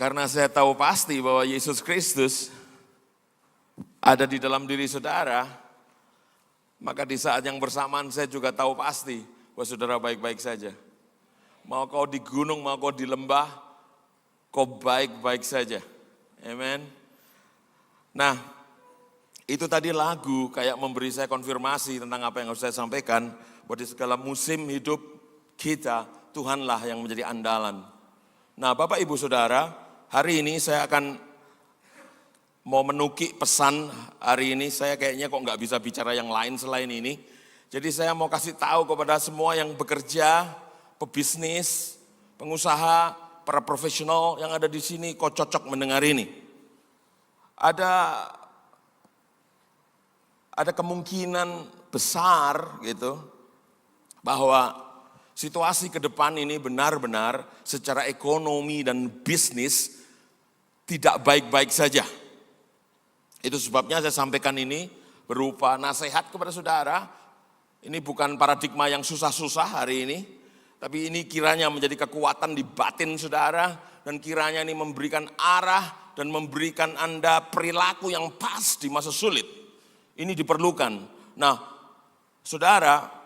Karena saya tahu pasti bahwa Yesus Kristus ada di dalam diri saudara, maka di saat yang bersamaan saya juga tahu pasti bahwa saudara baik-baik saja. Mau kau di gunung, mau kau di lembah, kau baik-baik saja. Amen. Nah, itu tadi lagu kayak memberi saya konfirmasi tentang apa yang harus saya sampaikan. Bahwa di segala musim hidup kita, Tuhanlah yang menjadi andalan. Nah, Bapak Ibu Saudara, hari ini saya akan mau menukik pesan hari ini. Saya kayaknya kok nggak bisa bicara yang lain selain ini. Jadi saya mau kasih tahu kepada semua yang bekerja, pebisnis, pengusaha, para profesional yang ada di sini, kok cocok mendengar ini. Ada kemungkinan besar gitu bahwa situasi ke depan ini benar-benar secara ekonomi dan bisnis tidak baik-baik saja. Itu sebabnya saya sampaikan ini berupa nasihat kepada saudara. Ini bukan paradigma yang susah-susah hari ini, tapi ini kiranya menjadi kekuatan di batin saudara dan kiranya ini memberikan arah dan memberikan Anda perilaku yang pas di masa sulit. Ini diperlukan. Nah, saudara,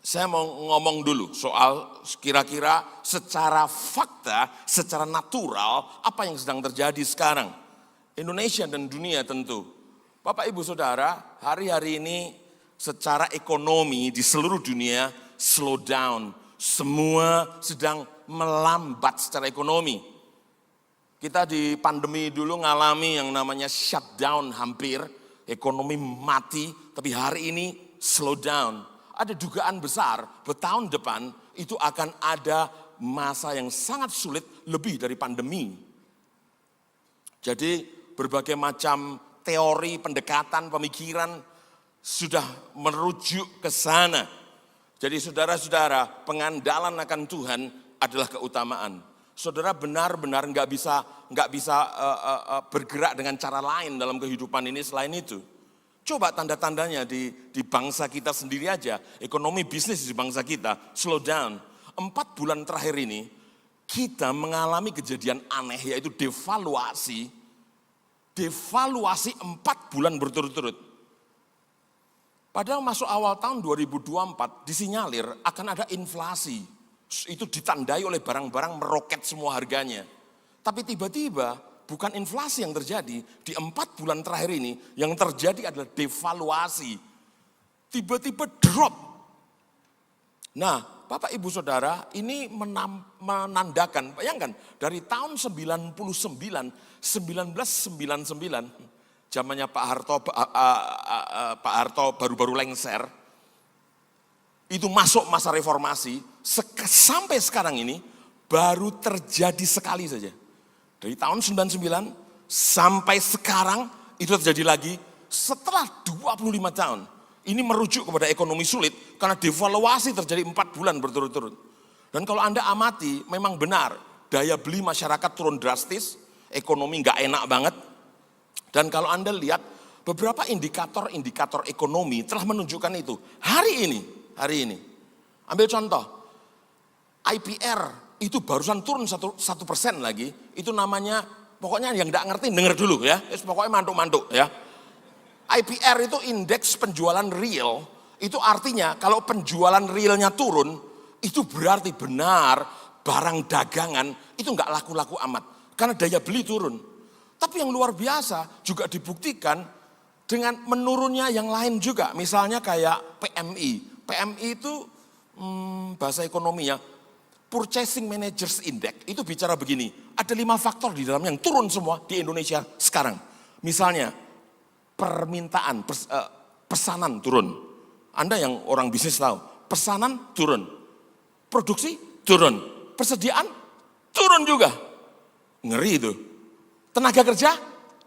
saya mau ngomong dulu soal kira-kira secara fakta, secara natural, apa yang sedang terjadi sekarang. Indonesia dan dunia tentu. Bapak Ibu Saudara, hari-hari ini secara ekonomi di seluruh dunia slow down. Semua sedang melambat secara ekonomi. Kita di pandemi dulu ngalami yang namanya shutdown hampir, ekonomi mati, tapi hari ini slow down. Ada dugaan besar bahwa tahun depan itu akan ada masa yang sangat sulit lebih dari pandemi. Jadi berbagai macam teori, pendekatan, pemikiran sudah merujuk ke sana. Jadi saudara-saudara, pengandalan akan Tuhan adalah keutamaan. Saudara benar-benar nggak bisa bergerak dengan cara lain dalam kehidupan ini selain itu. Coba tanda-tandanya di bangsa kita sendiri aja, ekonomi bisnis di bangsa kita slow down. 4 bulan terakhir ini kita mengalami kejadian aneh yaitu devaluasi 4 bulan berturut-turut. Padahal masuk awal tahun 2024 disinyalir akan ada inflasi. Itu ditandai oleh barang-barang meroket semua harganya. Tapi tiba-tiba bukan inflasi yang terjadi, di 4 bulan terakhir ini yang terjadi adalah devaluasi. Tiba-tiba drop. Nah, Bapak Ibu Saudara, ini menandakan, bayangkan dari tahun 1999, zamannya Pak Harto baru-baru lengser, itu masuk masa reformasi, sampai sekarang ini baru terjadi sekali saja. Dari tahun 99 sampai sekarang itu terjadi lagi setelah 25 tahun. Ini merujuk kepada ekonomi sulit karena devaluasi terjadi 4 bulan berturut-turut. Dan kalau Anda amati memang benar daya beli masyarakat turun drastis, ekonomi nggak enak banget. Dan kalau Anda lihat beberapa indikator ekonomi telah menunjukkan itu. Hari ini. Ambil contoh, IPR itu barusan turun 1% lagi, itu namanya, pokoknya yang enggak ngerti denger dulu ya, pokoknya mantuk-mantuk ya. IPR itu indeks penjualan real, itu artinya kalau penjualan realnya turun, itu berarti benar barang dagangan itu enggak laku-laku amat, karena daya beli turun. Tapi yang luar biasa juga dibuktikan dengan menurunnya yang lain juga, misalnya kayak PMI. PMI itu bahasa ekonominya, Purchasing Managers Index, itu bicara begini, ada 5 faktor di dalam yang turun semua di Indonesia sekarang. Misalnya, permintaan, pesanan turun. Anda yang orang bisnis tahu, pesanan turun, produksi turun, persediaan turun juga. Ngeri itu. Tenaga kerja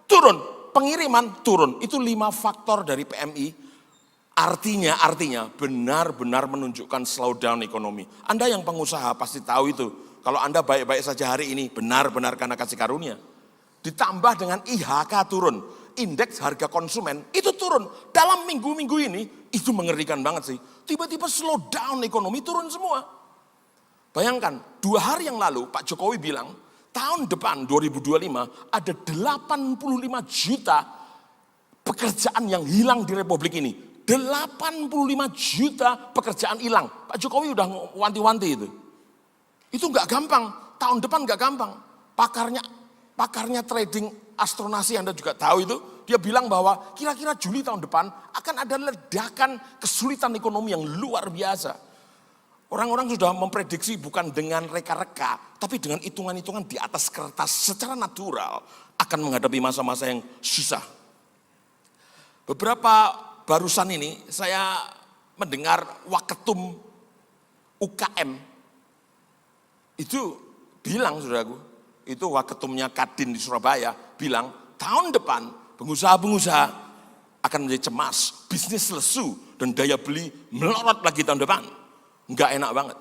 turun, pengiriman turun. Itu 5 faktor dari PMI. Artinya benar-benar menunjukkan slowdown ekonomi. Anda yang pengusaha pasti tahu itu. Kalau Anda baik-baik saja hari ini, benar-benar karena kasih karunia. Ditambah dengan IHK turun, indeks harga konsumen itu turun. Dalam minggu-minggu ini, itu mengerikan banget sih. Tiba-tiba slowdown ekonomi turun semua. Bayangkan, 2 hari yang lalu Pak Jokowi bilang, tahun depan 2025 ada 85 juta pekerjaan yang hilang di Republik ini. 85 juta pekerjaan hilang. Pak Jokowi udah wanti-wanti itu. Itu nggak gampang, tahun depan nggak gampang. Pakarnya trading astronasi Anda juga tahu itu, dia bilang bahwa kira-kira Juli tahun depan akan ada ledakan kesulitan ekonomi yang luar biasa. Orang-orang sudah memprediksi bukan dengan reka-reka, tapi dengan hitungan-hitungan di atas kertas secara natural akan menghadapi masa-masa yang susah. Beberapa barusan ini saya mendengar Waketum UKM itu bilang, saudaraku, itu Waketumnya Kadin di Surabaya bilang tahun depan pengusaha-pengusaha akan menjadi cemas, bisnis lesu dan daya beli melorot lagi tahun depan. Enggak enak banget.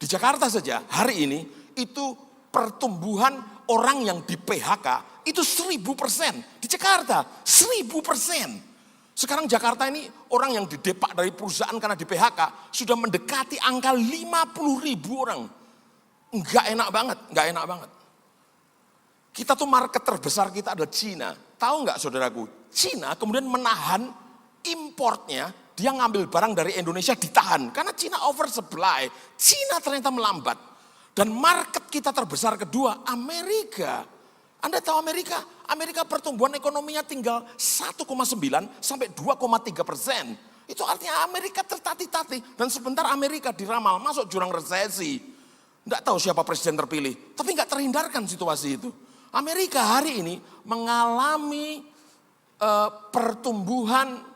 Di Jakarta saja hari ini itu pertumbuhan orang yang di PHK itu 1000%. Di Jakarta 1000%. Sekarang Jakarta ini orang yang didepak dari perusahaan karena di PHK sudah mendekati angka 50.000 orang. Enggak enak banget, enggak enak banget. Kita tuh market terbesar kita adalah Cina. Tahu enggak saudaraku? Cina kemudian menahan importnya, dia ngambil barang dari Indonesia ditahan. Karena Cina oversupply, Cina ternyata melambat. Dan market kita terbesar kedua, Amerika. Anda tahu Amerika? Amerika pertumbuhan ekonominya tinggal 1,9 sampai 2,3%. Itu artinya Amerika tertati-tati. Dan sebentar Amerika diramal masuk jurang resesi. Enggak tahu siapa presiden terpilih, tapi enggak terhindarkan situasi itu. Amerika hari ini mengalami pertumbuhan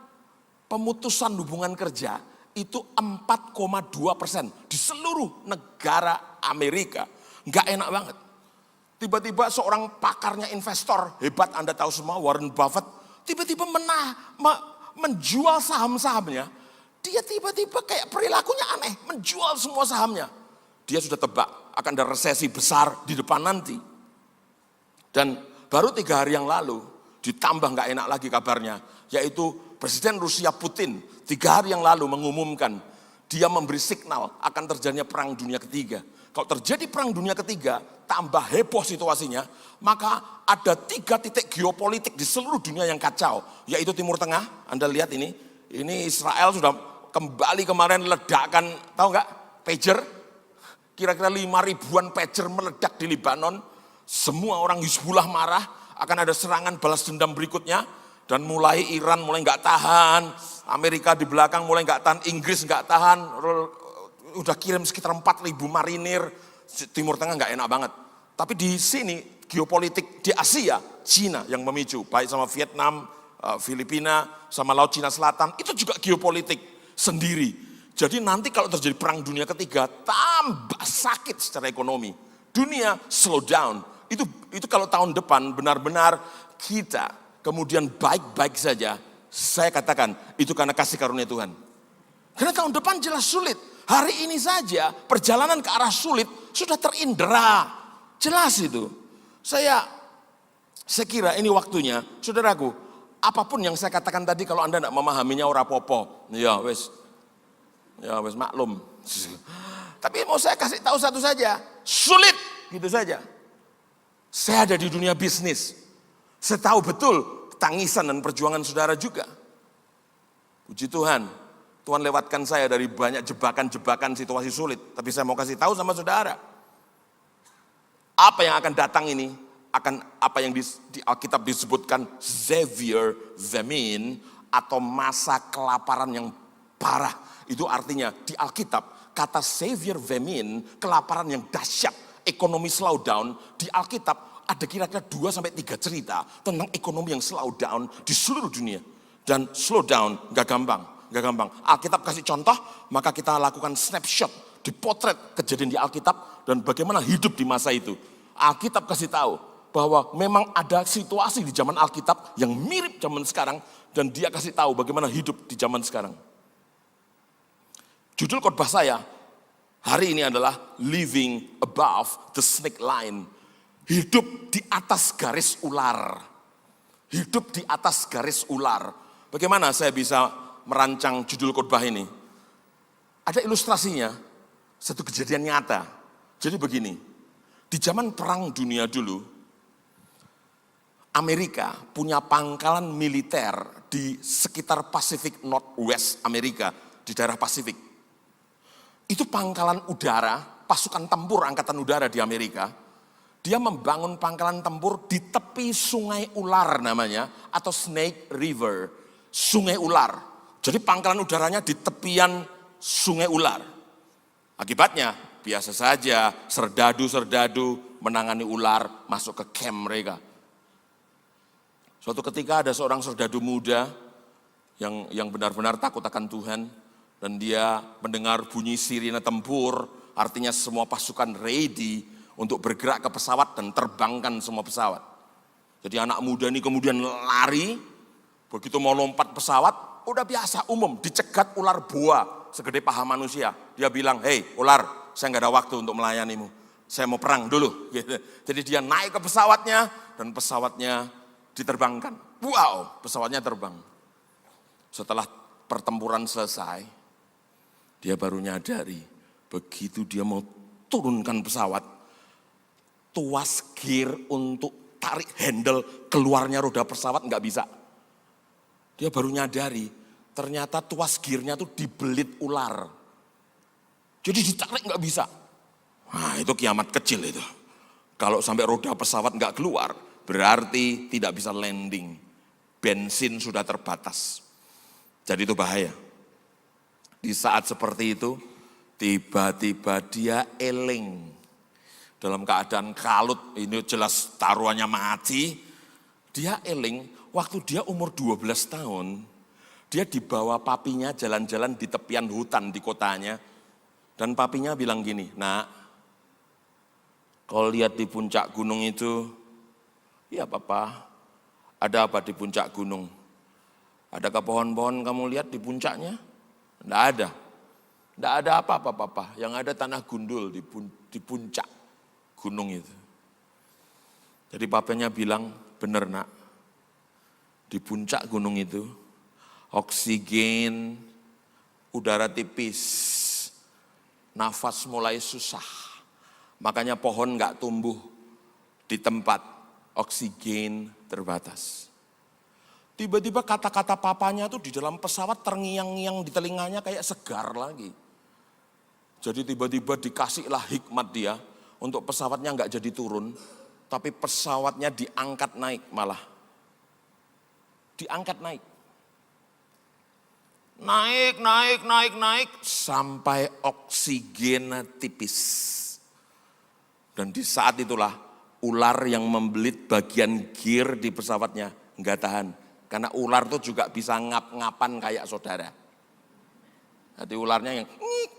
pemutusan hubungan kerja itu 4,2% di seluruh negara Amerika. Enggak enak banget. Tiba-tiba seorang pakarnya investor hebat, Anda tahu semua, Warren Buffett, tiba-tiba menjual saham-sahamnya. Dia tiba-tiba kayak perilakunya aneh, menjual semua sahamnya. Dia sudah tebak akan ada resesi besar di depan nanti. Dan baru 3 hari yang lalu, ditambah nggak enak lagi kabarnya, yaitu Presiden Rusia Putin 3 hari yang lalu mengumumkan dia memberi signal akan terjadinya perang dunia ketiga. Kalau terjadi perang dunia ketiga, tambah heboh situasinya, maka ada 3 titik geopolitik di seluruh dunia yang kacau, yaitu Timur Tengah. Anda lihat ini Israel sudah kembali kemarin ledakan, tahu nggak, pager, kira-kira 5.000-an pager meledak di Libanon. Semua orang Hizbullah marah, akan ada serangan balas dendam berikutnya. Dan mulai Iran mulai nggak tahan, Amerika di belakang mulai nggak tahan, Inggris nggak tahan, udah kirim sekitar 4.000 marinir, Timur Tengah nggak enak banget. Tapi di sini geopolitik di Asia, Cina yang memicu, baik sama Vietnam, Filipina, sama Laut Cina Selatan, itu juga geopolitik sendiri. Jadi nanti kalau terjadi perang dunia ketiga, tambah sakit secara ekonomi. Dunia slow down. Itu kalau tahun depan benar-benar kita kemudian baik-baik saja, saya katakan itu karena kasih karunia Tuhan. Karena tahun depan jelas sulit. Hari ini saja perjalanan ke arah sulit sudah terindera. Jelas itu. Saya kira ini waktunya, saudaraku, apapun yang saya katakan tadi kalau Anda tidak memahaminya ora popo. Ya wes maklum. Tapi mau saya kasih tahu satu saja, sulit gitu saja. Saya ada di dunia bisnis. Saya tahu betul tangisan dan perjuangan saudara juga. Puji Tuhan, Tuhan lewatkan saya dari banyak jebakan-jebakan situasi sulit. Tapi saya mau kasih tahu sama saudara, apa yang akan datang ini, akan apa yang di Alkitab disebutkan Severe Famine atau masa kelaparan yang parah. Itu artinya di Alkitab kata Severe Famine, kelaparan yang dahsyat, ekonomi slow down, di Alkitab ada kira-kira 2-3 cerita tentang ekonomi yang slow down di seluruh dunia. Dan slow down gak gampang. Alkitab kasih contoh, maka kita lakukan snapshot, dipotret kejadian di Alkitab dan bagaimana hidup di masa itu. Alkitab kasih tahu bahwa memang ada situasi di zaman Alkitab yang mirip zaman sekarang dan dia kasih tahu bagaimana hidup di zaman sekarang. Judul khotbah saya hari ini adalah Living Above the Snake Line. Hidup di atas garis ular. Hidup di atas garis ular. Bagaimana saya bisa merancang judul khotbah ini? Ada ilustrasinya, satu kejadian nyata. Jadi begini, Di zaman Perang Dunia dulu, Amerika punya pangkalan militer di sekitar Pacific Northwest Amerika, di daerah Pasifik. Itu pangkalan udara, pasukan tempur angkatan udara di Amerika. Dia membangun pangkalan tempur di tepi Sungai Ular namanya, atau Snake River, Sungai Ular. Jadi pangkalan udaranya di tepian Sungai Ular. Akibatnya biasa saja serdadu-serdadu menangani ular masuk ke camp mereka. Suatu ketika ada seorang serdadu muda yang benar-benar takut akan Tuhan, dan dia mendengar bunyi sirine tempur, artinya semua pasukan ready untuk bergerak ke pesawat dan terbangkan semua pesawat. Jadi anak muda ini kemudian lari, begitu mau lompat pesawat, udah biasa umum, dicegat ular boa segede paha manusia. Dia bilang, "Hei ular, saya nggak ada waktu untuk melayanimu, saya mau perang dulu." Gitu. Jadi dia naik ke pesawatnya dan pesawatnya diterbangkan. Wow, pesawatnya terbang. Setelah pertempuran selesai, dia baru nyadari, begitu dia mau turunkan pesawat, tuas gear untuk tarik handle keluarnya roda pesawat nggak bisa. Dia baru nyadari, ternyata tuas gearnya tuh dibelit ular. Jadi ditarik nggak bisa. Nah itu kiamat kecil itu. Kalau sampai roda pesawat nggak keluar, berarti tidak bisa landing. Bensin sudah terbatas. Jadi itu bahaya. Di saat seperti itu, tiba-tiba dia eling. Dalam keadaan kalut, ini jelas taruhannya mati. Dia eling, waktu dia umur 12 tahun, dia dibawa papinya jalan-jalan di tepian hutan di kotanya. Dan papinya bilang gini, "Nak, kalau lihat di puncak gunung itu," "Iya papa, ada apa di puncak gunung? Adakah pohon-pohon kamu lihat di puncaknya?" "Enggak ada." "Enggak ada apa-apa papa, yang ada tanah gundul di puncak gunung itu." Jadi papanya bilang, "Bener nak, di puncak gunung itu oksigen, udara tipis, nafas mulai susah. Makanya pohon enggak tumbuh di tempat oksigen terbatas." Tiba-tiba kata-kata papanya tuh di dalam pesawat terngiang-ngiang di telinganya kayak segar lagi. Jadi tiba-tiba dikasihlah hikmat dia untuk pesawatnya enggak jadi turun, tapi pesawatnya diangkat naik malah. Diangkat naik. Naik, sampai oksigen tipis. Dan di saat itulah ular yang membelit bagian gear di pesawatnya enggak tahan. Karena ular itu juga bisa ngap-ngapan kayak saudara. Jadi ularnya yang ngik,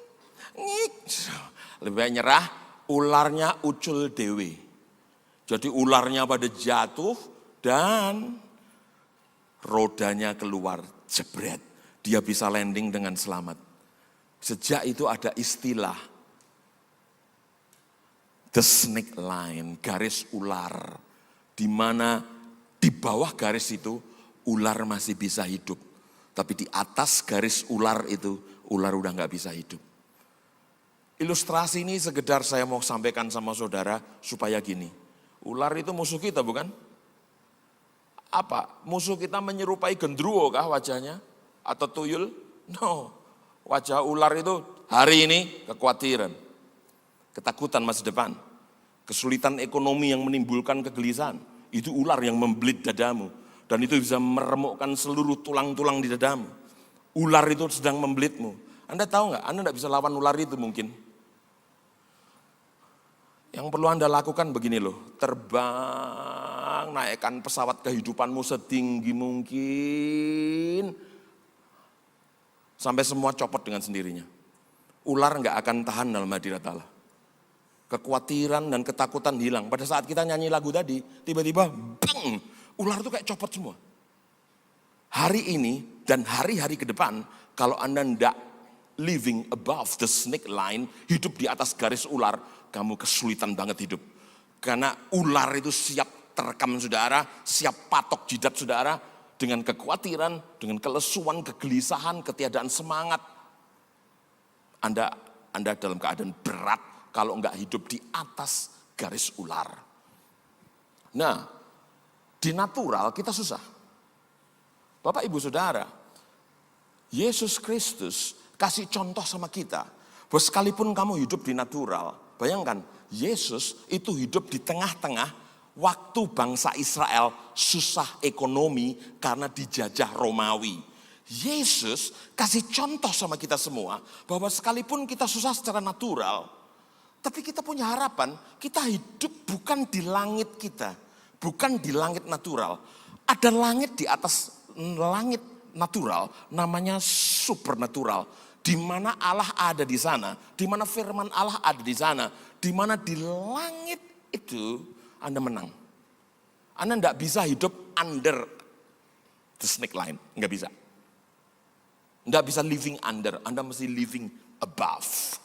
ngik. Lebih baik nyerah, ularnya ucul dewe. Jadi ularnya pada jatuh dan rodanya keluar, jebret. Dia bisa landing dengan selamat. Sejak itu ada istilah the snake line, garis ular. Di mana di bawah garis itu ular masih bisa hidup. Tapi di atas garis ular itu, ular udah gak bisa hidup. Ilustrasi ini sekedar saya mau sampaikan sama saudara supaya gini. Ular itu musuh kita bukan? Apa? Musuh kita menyerupai gendruwo kah wajahnya? Atau tuyul? No. Wajah ular itu hari ini kekhawatiran, ketakutan masa depan, kesulitan ekonomi yang menimbulkan kegelisahan. Itu ular yang membelit dadamu. Dan itu bisa meremukkan seluruh tulang-tulang di dadamu. Ular itu sedang membelitmu. Anda tahu nggak? Anda nggak bisa lawan ular itu mungkin. Yang perlu Anda lakukan begini loh. Terbang, naikkan pesawat kehidupanmu setinggi mungkin. Sampai semua copot dengan sendirinya. Ular nggak akan tahan dalam hadirat Allah. Kekhawatiran dan ketakutan hilang. Pada saat kita nyanyi lagu tadi, tiba-tiba bang, ular itu kayak copot semua. Hari ini dan hari-hari ke depan, kalau Anda tidak living above the snake line, hidup di atas garis ular, kamu kesulitan banget hidup. Karena ular itu siap terekam saudara, siap patok jidat saudara, dengan kekhawatiran, dengan kelesuan, kegelisahan, ketiadaan semangat. Anda dalam keadaan berat kalau enggak hidup di atas garis ular. Nah, di natural kita susah. Bapak Ibu Saudara, Yesus Kristus kasih contoh sama kita. Bahwa sekalipun kamu hidup di natural, bayangkan Yesus itu hidup di tengah-tengah waktu bangsa Israel susah ekonomi karena dijajah Romawi. Yesus kasih contoh sama kita semua bahwa sekalipun kita susah secara natural, tapi kita punya harapan, kita hidup bukan di langit kita, bukan di langit natural. Ada langit di atas langit natural, namanya supernatural. Di mana Allah ada di sana, di mana firman Allah ada di sana, di mana di langit itu Anda menang. Anda tidak bisa hidup under the snake line, nggak bisa. Nggak bisa living under, Anda mesti living above.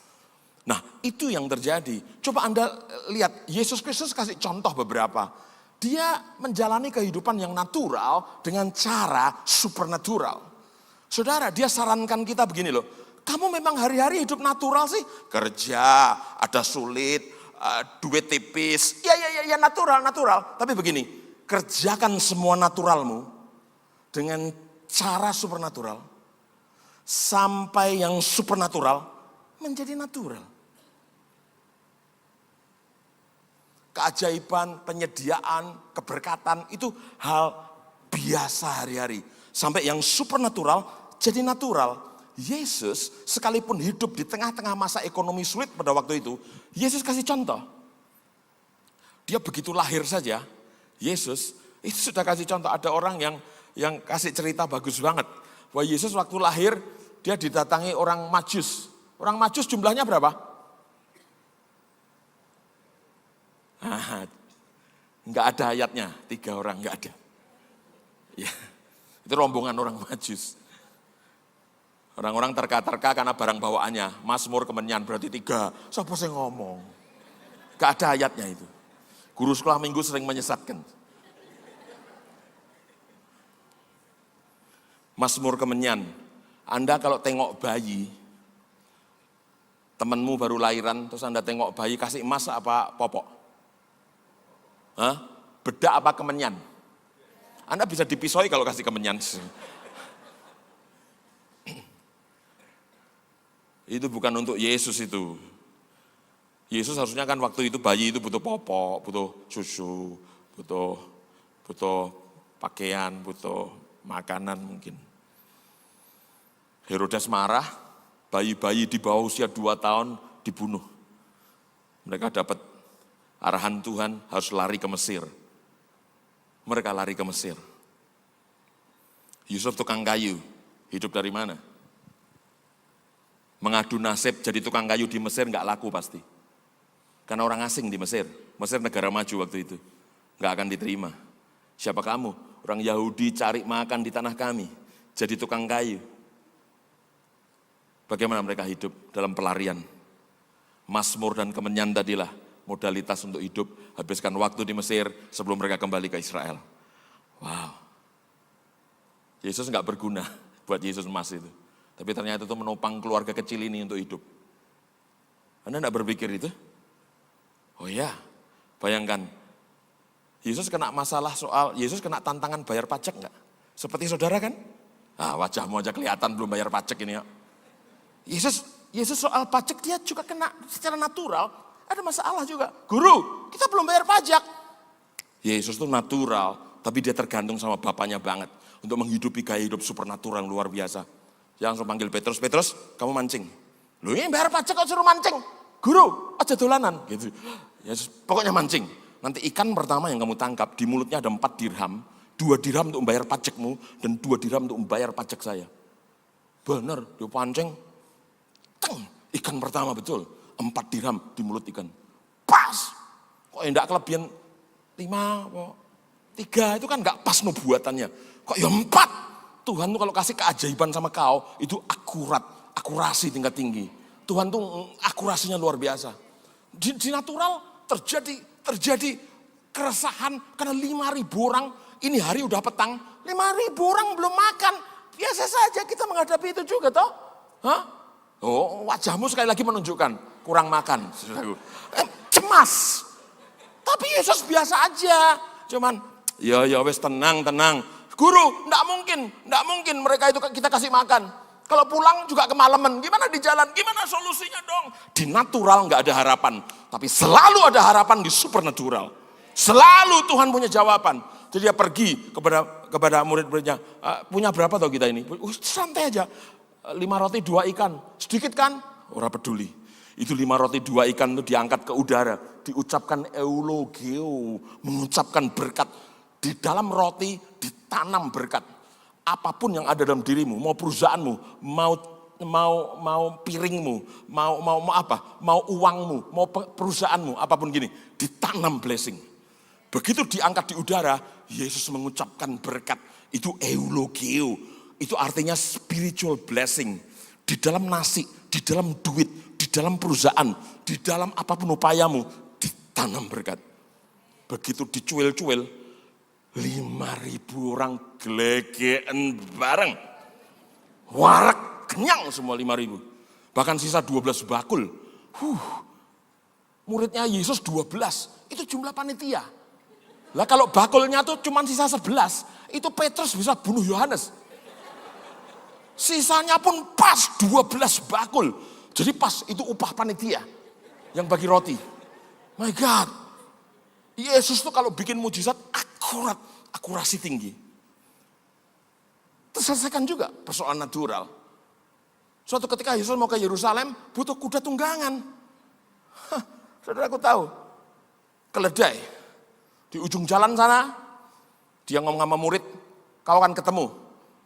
Nah, itu yang terjadi. Coba Anda lihat, Yesus Kristus kasih contoh beberapa. Dia menjalani kehidupan yang natural dengan cara supernatural. Saudara, dia sarankan kita begini loh. Kamu memang hari-hari hidup natural sih. Kerja, ada sulit, duit tipis. Ya natural. Tapi begini, kerjakan semua naturalmu dengan cara supernatural. Sampai yang supernatural menjadi natural. Keajaiban, penyediaan, keberkatan itu hal biasa hari-hari. Sampai yang supernatural jadi natural. Yesus sekalipun hidup di tengah-tengah masa ekonomi sulit pada waktu itu, Yesus kasih contoh. Dia begitu lahir saja, Yesus itu sudah kasih contoh. Ada orang yang kasih cerita bagus banget. Bahwa Yesus waktu lahir, dia didatangi orang Majus. Orang Majus jumlahnya berapa? Enggak ada ayatnya, 3 orang enggak ada. Ya, itu rombongan orang Majus. Orang-orang terka-terka karena barang bawaannya. Mazmur kemenyan berarti 3. Siapa sih ngomong? Enggak ada ayatnya itu. Guru sekolah minggu sering menyesatkan. Mazmur kemenyan. Anda kalau tengok bayi, temanmu baru lahiran, terus Anda tengok bayi, kasih emas apa popok? Bedak apa kemenyan? Anda bisa dipisoi kalau kasih kemenyan. Itu bukan untuk Yesus itu. Yesus harusnya kan waktu itu bayi itu butuh popok, butuh susu, butuh pakaian, butuh makanan mungkin. Herodes marah, bayi-bayi di bawah usia 2 tahun dibunuh. Mereka dapat arahan Tuhan harus lari ke Mesir. Mereka lari ke Mesir. Yusuf tukang kayu, hidup dari mana? Mengadu nasib jadi tukang kayu di Mesir nggak laku pasti. Karena orang asing di Mesir. Mesir negara maju waktu itu. Nggak akan diterima. Siapa kamu? Orang Yahudi cari makan di tanah kami. Jadi tukang kayu. Bagaimana mereka hidup dalam pelarian? Mazmur dan kemenyan tadilah modalitas untuk hidup. Habiskan waktu di Mesir sebelum mereka kembali ke Israel. Wow. Yesus nggak berguna buat Yesus emas itu. Tapi ternyata itu menopang keluarga kecil ini untuk hidup. Anda enggak berpikir itu? Oh ya, bayangkan. Yesus kena masalah soal, Yesus kena tantangan bayar pajak enggak? Seperti saudara kan? Wajahmu aja kelihatan belum bayar pajak ini ya. Yesus soal pajak dia juga kena secara natural. Ada masalah juga. Guru, kita belum bayar pajak. Yesus itu natural, tapi dia tergantung sama Bapaknya banget. Untuk menghidupi gaya hidup supernatural yang luar biasa. Yang langsung panggil Petrus, Petrus kamu mancing. Lu ini bayar pajak kok suruh mancing. Guru, aja dolanan. Gitu. Yesus, pokoknya mancing. Nanti ikan pertama yang kamu tangkap, di mulutnya ada 4 dirham. 2 dirham untuk membayar pajakmu, dan 2 dirham untuk membayar pajak saya. Benar, dia pancing. Teng, ikan pertama betul. 4 dirham di mulut ikan. Pas. Kok enggak kelebihan 5, 3 itu kan enggak pas nubuatannya. Kok ya 4? Tuhan tuh kalau kasih keajaiban sama kau, itu akurat, akurasi tingkat tinggi. Tuhan tuh akurasinya luar biasa. Di natural terjadi keresahan karena 5.000 orang, ini hari udah petang, 5.000 orang belum makan. Biasa saja kita menghadapi itu juga toh. Oh, wajahmu sekali lagi menunjukkan kurang makan. Cemas. Tapi Yesus biasa aja. Cuman, ya wes tenang. Guru, enggak mungkin mereka itu kita kasih makan. Kalau pulang juga kemalaman, gimana di jalan, gimana solusinya dong? Di natural enggak ada harapan, tapi selalu ada harapan di supernatural. Selalu Tuhan punya jawaban. Jadi dia pergi kepada murid-muridnya, punya berapa tau kita ini? Santai aja, 5 roti 2 ikan, sedikit kan? Orang peduli. Itu 5 roti 2 ikan itu diangkat ke udara, diucapkan eulogio, mengucapkan berkat. Di dalam roti ditanam berkat. Apapun yang ada dalam dirimu, mau perusahaanmu, mau piringmu, mau apa, mau uangmu, mau perusahaanmu, apapun gini, ditanam blessing. Begitu diangkat di udara, Yesus mengucapkan berkat. Itu eulogio, itu artinya spiritual blessing. Di dalam nasi, di dalam duit, di dalam perusahaan, di dalam apapun upayamu, ditanam berkat. Begitu dicuil-cuil, 5.000 orang gelegeen bareng. Warak, kenyang semua 5.000. Bahkan sisa 12 bakul. Muridnya Yesus 12, itu jumlah panitia. Lah kalau bakulnya tuh cuma sisa 11, itu Petrus bisa bunuh Yohanes. Sisanya pun pas 12 bakul. Jadi pas itu upah panitia yang bagi roti. My God. Yesus tuh kalau bikin mujizat akurat, akurasi tinggi. Terselesaikan juga persoalan natural. Suatu ketika Yesus mau ke Yerusalem, butuh kuda tunggangan. Saudara aku tahu, keledai. Di ujung jalan sana, dia ngomong sama murid, kau akan ketemu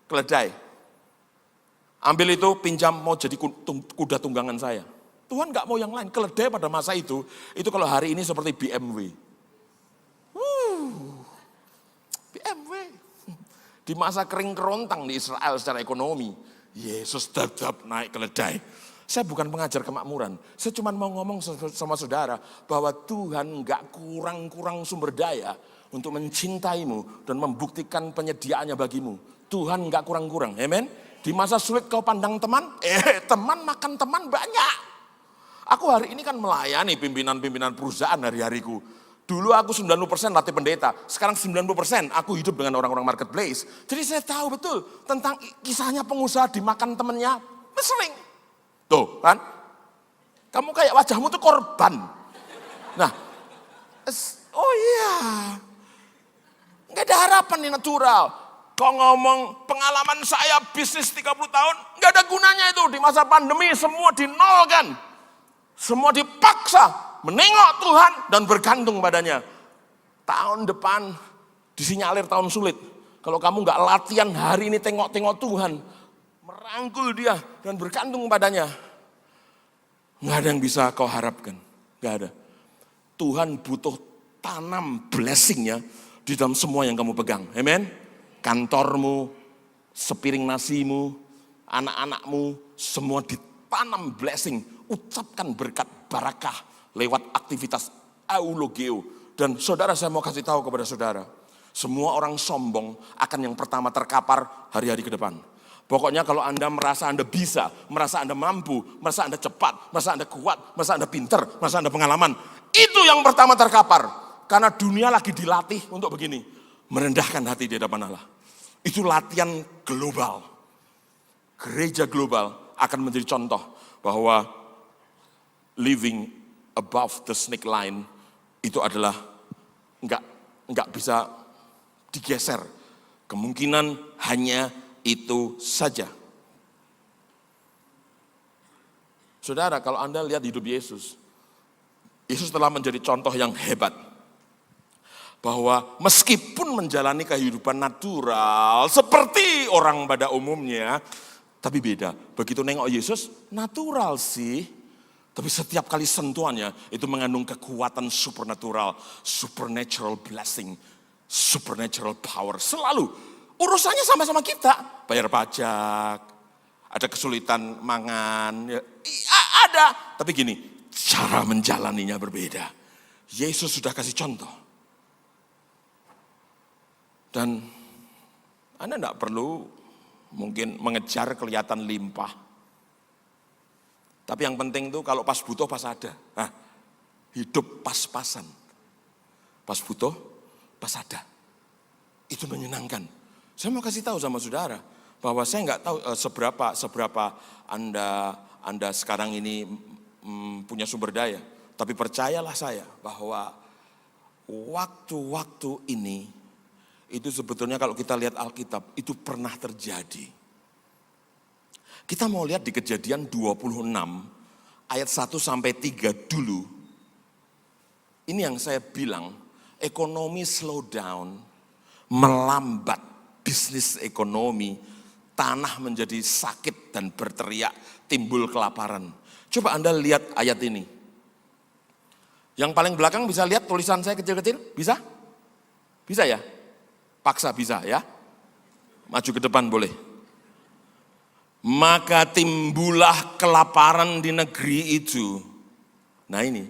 keledai. Ambil itu, pinjam, mau jadi kuda tunggangan saya. Tuhan gak mau yang lain. Keledai pada masa itu kalau hari ini seperti BMW. BMW. Di masa kering kerontang di Israel secara ekonomi, Yesus tetap naik keledai. Saya bukan pengajar kemakmuran, saya cuma mau ngomong sama saudara bahwa Tuhan gak kurang-kurang sumber daya untuk mencintaimu dan membuktikan penyediaannya bagimu. Tuhan gak kurang-kurang, amen. Di masa sulit kau pandang teman, teman makan teman banyak. Aku hari ini kan melayani pimpinan-pimpinan perusahaan hari-hariku. Dulu aku 90% latih pendeta, sekarang 90% aku hidup dengan orang-orang marketplace. Jadi saya tahu betul tentang kisahnya pengusaha dimakan temannya, sering. Tuh kan, kamu kayak wajahmu tuh korban. Nah, oh iya, gak ada harapan nih natural. Kau ngomong pengalaman saya bisnis 30 tahun, gak ada gunanya itu. Di masa pandemi semua dinolkan. Semua dipaksa menengok Tuhan dan bergantung padanya. Tahun depan disinyalir tahun sulit. Kalau kamu gak latihan hari ini tengok-tengok Tuhan, merangkul dia dan bergantung padanya, gak ada yang bisa kau harapkan. Gak ada. Tuhan butuh tanam blessingnya di dalam semua yang kamu pegang. Amen. Kantormu, sepiring nasimu, anak-anakmu, semua ditanam blessing. Ucapkan berkat barakah lewat aktivitas eulogio. Dan saudara, saya mau kasih tahu kepada saudara, semua orang sombong akan yang pertama terkapar hari-hari ke depan. Pokoknya kalau Anda merasa Anda bisa, merasa Anda mampu, merasa Anda cepat, merasa Anda kuat, merasa Anda pinter, merasa Anda pengalaman, itu yang pertama terkapar. Karena dunia lagi dilatih untuk begini, merendahkan hati di hadapan Allah. Itu latihan global. Gereja global akan menjadi contoh bahwa living above the snake line itu adalah enggak bisa digeser. Kemungkinan hanya itu saja. Saudara, kalau Anda lihat hidup Yesus, Yesus telah menjadi contoh yang hebat. Bahwa meskipun menjalani kehidupan natural seperti orang pada umumnya, tapi beda. Begitu nengok Yesus, natural sih. Tapi setiap kali sentuhannya itu mengandung kekuatan supernatural, supernatural blessing, supernatural power. Selalu urusannya sama-sama kita. Bayar pajak, ada kesulitan mangan, ya, ada. Tapi gini, cara menjalaninya berbeda. Yesus sudah kasih contoh. Dan Anda tidak perlu mungkin mengejar kelihatan limpah. Tapi yang penting tuh kalau pas butuh pas ada. Nah, hidup pas-pasan. Pas butuh, pas ada. Itu menyenangkan. Saya mau kasih tahu sama saudara, bahwa saya nggak tahu seberapa Anda sekarang ini punya sumber daya. Tapi percayalah saya bahwa waktu-waktu ini, itu sebetulnya kalau kita lihat Alkitab, itu pernah terjadi. Kita mau lihat di Kejadian 26, ayat 1 sampai 3 dulu. Ini yang saya bilang, ekonomi slow down, melambat bisnis ekonomi, tanah menjadi sakit dan berteriak, timbul kelaparan. Coba Anda lihat ayat ini. Yang paling belakang bisa lihat tulisan saya kecil-kecil? Bisa? Bisa ya? Paksa bisa ya? Maju ke depan boleh. Maka timbullah kelaparan di negeri itu. Nah ini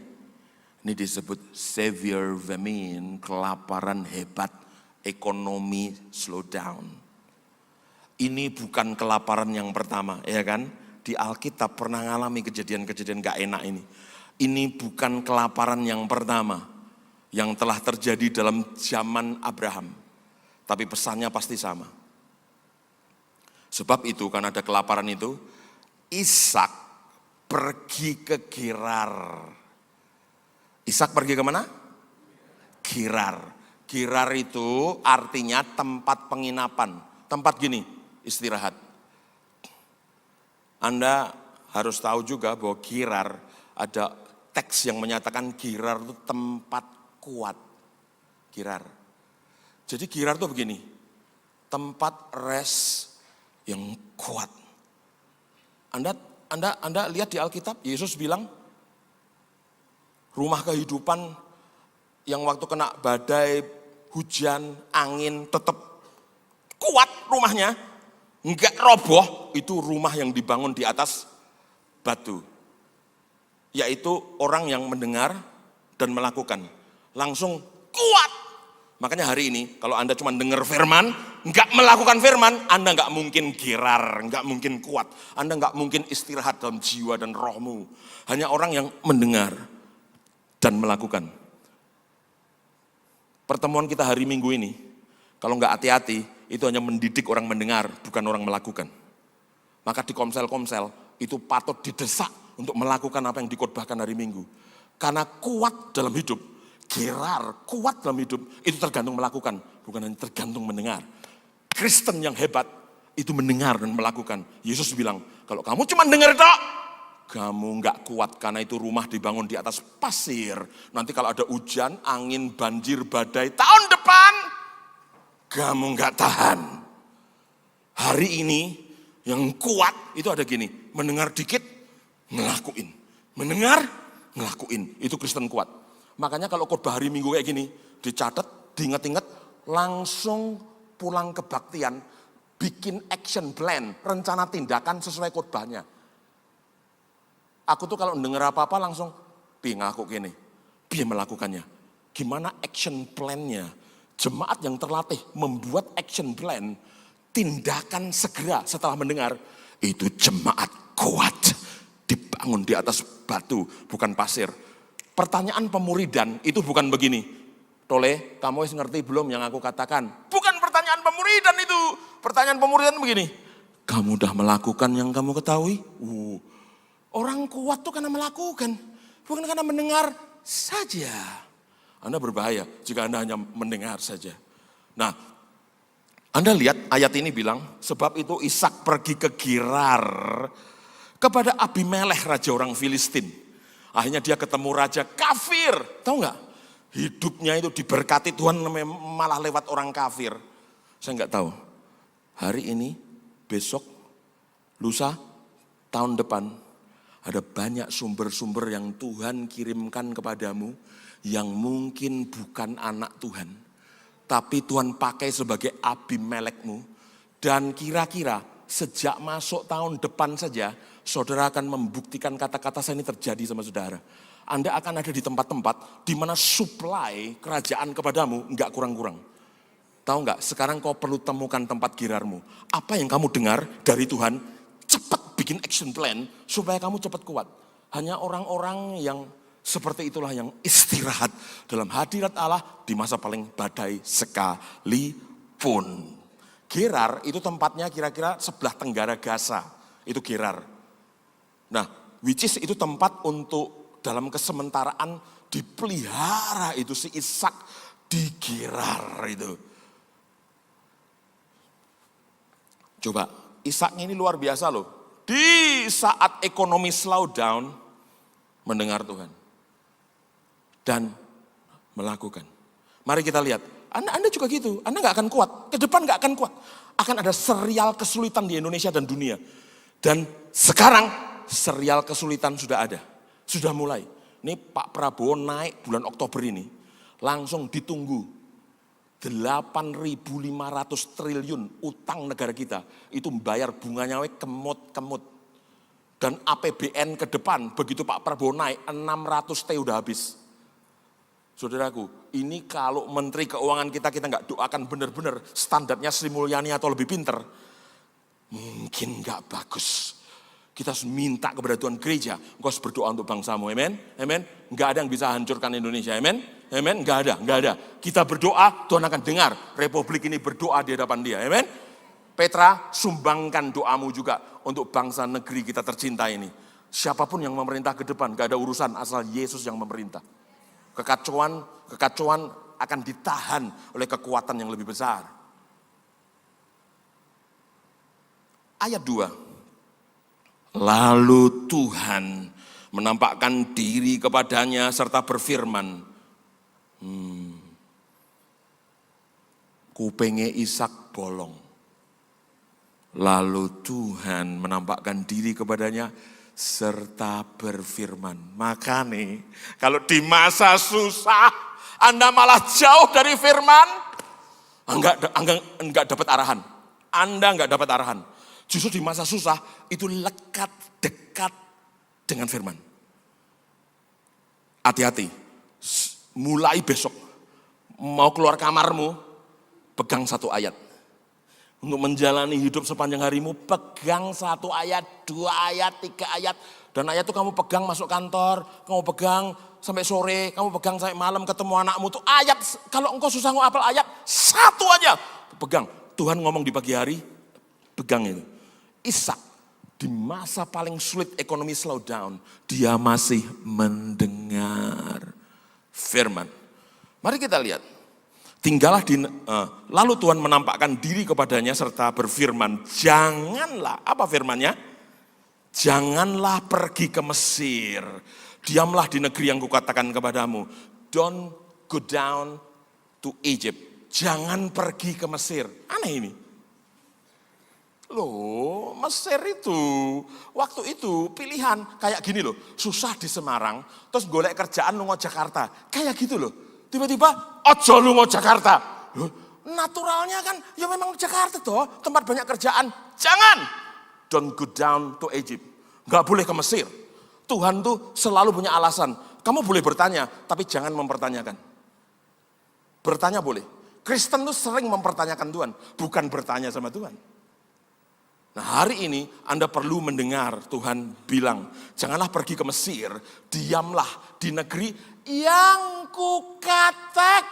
disebut severe famine, kelaparan hebat, ekonomi slow down. Ini bukan kelaparan yang pertama, ya kan? Di Alkitab pernah ngalami kejadian-kejadian gak enak ini. Ini bukan kelaparan yang pertama yang telah terjadi dalam zaman Abraham. Tapi pesannya pasti sama. Sebab itu, karena ada kelaparan itu, Ishak pergi ke Gerar. Ishak pergi ke mana? Gerar. Gerar itu artinya tempat penginapan. Tempat gini, istirahat. Anda harus tahu juga bahwa Gerar, ada teks yang menyatakan Gerar itu tempat kuat. Gerar. Jadi Gerar itu begini, tempat rest yang kuat. Anda lihat di Alkitab, Yesus bilang, rumah kehidupan yang waktu kena badai, hujan, angin, tetap kuat rumahnya, enggak roboh, itu rumah yang dibangun di atas batu. Yaitu orang yang mendengar dan melakukan, langsung kuat. Makanya hari ini, kalau Anda cuma dengar firman, enggak melakukan firman, Anda enggak mungkin gerar, enggak mungkin kuat. Anda enggak mungkin istirahat dalam jiwa dan rohmu. Hanya orang yang mendengar dan melakukan. Pertemuan kita hari Minggu ini, kalau enggak hati-hati, itu hanya mendidik orang mendengar, bukan orang melakukan. Maka di komsel-komsel, itu patut didesak untuk melakukan apa yang dikhotbahkan hari Minggu. Karena kuat dalam hidup, gerar, kuat dalam hidup, itu tergantung melakukan, bukan hanya tergantung mendengar. Kristen yang hebat, itu mendengar dan melakukan. Yesus bilang, kalau kamu cuma dengar tok, kamu enggak kuat, karena itu rumah dibangun di atas pasir. Nanti kalau ada hujan, angin, banjir, badai, tahun depan, kamu enggak tahan. Hari ini, yang kuat, itu ada gini, mendengar dikit, ngelakuin. Mendengar, ngelakuin. Itu Kristen kuat. Makanya kalau khotbah hari Minggu kayak gini, dicatat, diingat-ingat, langsung pulang kebaktian, bikin action plan, rencana tindakan sesuai khotbahnya. Aku tuh kalau dengar apa-apa langsung, pi ngaku gini, pi melakukannya. Gimana action plan-nya? Jemaat yang terlatih membuat action plan, tindakan segera setelah mendengar, itu jemaat kuat, dibangun di atas batu, bukan pasir. Pertanyaan pemuridan itu bukan begini. Tole, kamu ngerti belum yang aku katakan? Bukan pertanyaan pemuridan itu. Pertanyaan pemuridan begini. Kamu udah melakukan yang kamu ketahui? Orang kuat tuh karena melakukan. Bukan karena mendengar saja. Anda berbahaya jika Anda hanya mendengar saja. Nah, Anda lihat ayat ini bilang, sebab itu Ishak pergi ke Gerar kepada Abimelech, raja orang Filistin. Akhirnya dia ketemu raja kafir, tahu nggak? Hidupnya itu diberkati Tuhan malah lewat orang kafir. Saya nggak tahu. Hari ini, besok, lusa, tahun depan, ada banyak sumber-sumber yang Tuhan kirimkan kepadamu yang mungkin bukan anak Tuhan. Tapi Tuhan pakai sebagai Abimelekmu. Dan kira-kira sejak masuk tahun depan saja, saudara akan membuktikan kata-kata saya ini terjadi sama saudara. Anda akan ada di tempat-tempat di mana supply kerajaan kepadamu enggak kurang-kurang. Tahu enggak, sekarang kau perlu temukan tempat girarmu. Apa yang kamu dengar dari Tuhan, cepat bikin action plan supaya kamu cepat kuat. Hanya orang-orang yang Seperti itulah yang istirahat dalam hadirat Allah di masa paling badai sekalipun. Gerar itu tempatnya kira-kira sebelah tenggara Gaza, itu Gerar. Nah, which is itu tempat untuk dalam kesementaraan dipelihara itu si Ishak di Gerar itu. Coba, Ishaknya ini luar biasa loh. Di saat ekonomi slow down, mendengar Tuhan. Dan melakukan. Mari kita lihat, Anda juga gitu, Anda gak akan kuat, ke depan gak akan kuat. Akan ada serial kesulitan di Indonesia dan dunia. Dan sekarang serial kesulitan sudah ada, sudah mulai. Ini Pak Prabowo naik bulan Oktober ini, langsung ditunggu 8.500 triliun utang negara kita. Itu membayar bunganya kemut-kemut. Dan APBN ke depan, begitu Pak Prabowo naik, 600 T udah habis. Saudaraku, ini kalau Menteri Keuangan kita nggak doakan benar-benar standarnya Sri Mulyani atau lebih pinter, mungkin nggak bagus. Kita harus minta kepada Tuhan gereja, engkau harus berdoa untuk bangsamu, amen, amen. Nggak ada yang bisa hancurkan Indonesia, amen, amen. Nggak ada. Kita berdoa, Tuhan akan dengar. Republik ini berdoa di hadapan Dia, amen. Petra, sumbangkan doamu juga untuk bangsa negeri kita tercinta ini. Siapapun yang memerintah ke depan, nggak ada urusan asal Yesus yang memerintah. Kekacauan akan ditahan oleh kekuatan yang lebih besar. Ayat 2. Lalu Tuhan menampakkan diri kepadanya serta berfirman. Kupenge Ishak bolong. Lalu Tuhan menampakkan diri kepadanya serta berfirman. Makanya kalau di masa susah Anda malah jauh dari firman, enggak dapat arahan. Anda enggak dapat arahan. Justru di masa susah itu lekat dekat dengan firman. Hati-hati. Mulai besok mau keluar kamarmu, pegang satu ayat. Untuk menjalani hidup sepanjang harimu, pegang 1 ayat, 2 ayat, 3 ayat. Dan ayat itu kamu pegang masuk kantor, kamu pegang sampai sore, kamu pegang sampai malam ketemu anakmu. Itu ayat, kalau engkau susah ngapal ayat, 1 aja pegang. Tuhan ngomong di pagi hari, pegang itu. Ishak di masa paling sulit ekonomi slow down, dia masih mendengar firman. Mari kita lihat. Lalu Tuhan menampakkan diri kepadanya serta berfirman, janganlah, apa firmannya? Janganlah pergi ke Mesir, diamlah di negeri yang kukatakan kepadamu. Don't go down to Egypt, jangan pergi ke Mesir. Aneh ini. Loh, Mesir itu, waktu itu pilihan, kayak gini loh, susah di Semarang, terus golek kerjaan lunga Jakarta, kayak gitu loh. Tiba-tiba, ojo lunga Jakarta. Loh, naturalnya kan, ya memang Jakarta toh, tempat banyak kerjaan. Jangan, don't go down to Egypt. Gak boleh ke Mesir. Tuhan tuh selalu punya alasan. Kamu boleh bertanya, tapi jangan mempertanyakan. Bertanya boleh. Kristen tuh sering mempertanyakan Tuhan, bukan bertanya sama Tuhan. Nah hari ini Anda perlu mendengar Tuhan bilang, janganlah pergi ke Mesir, diamlah di negeri yang kukatakan.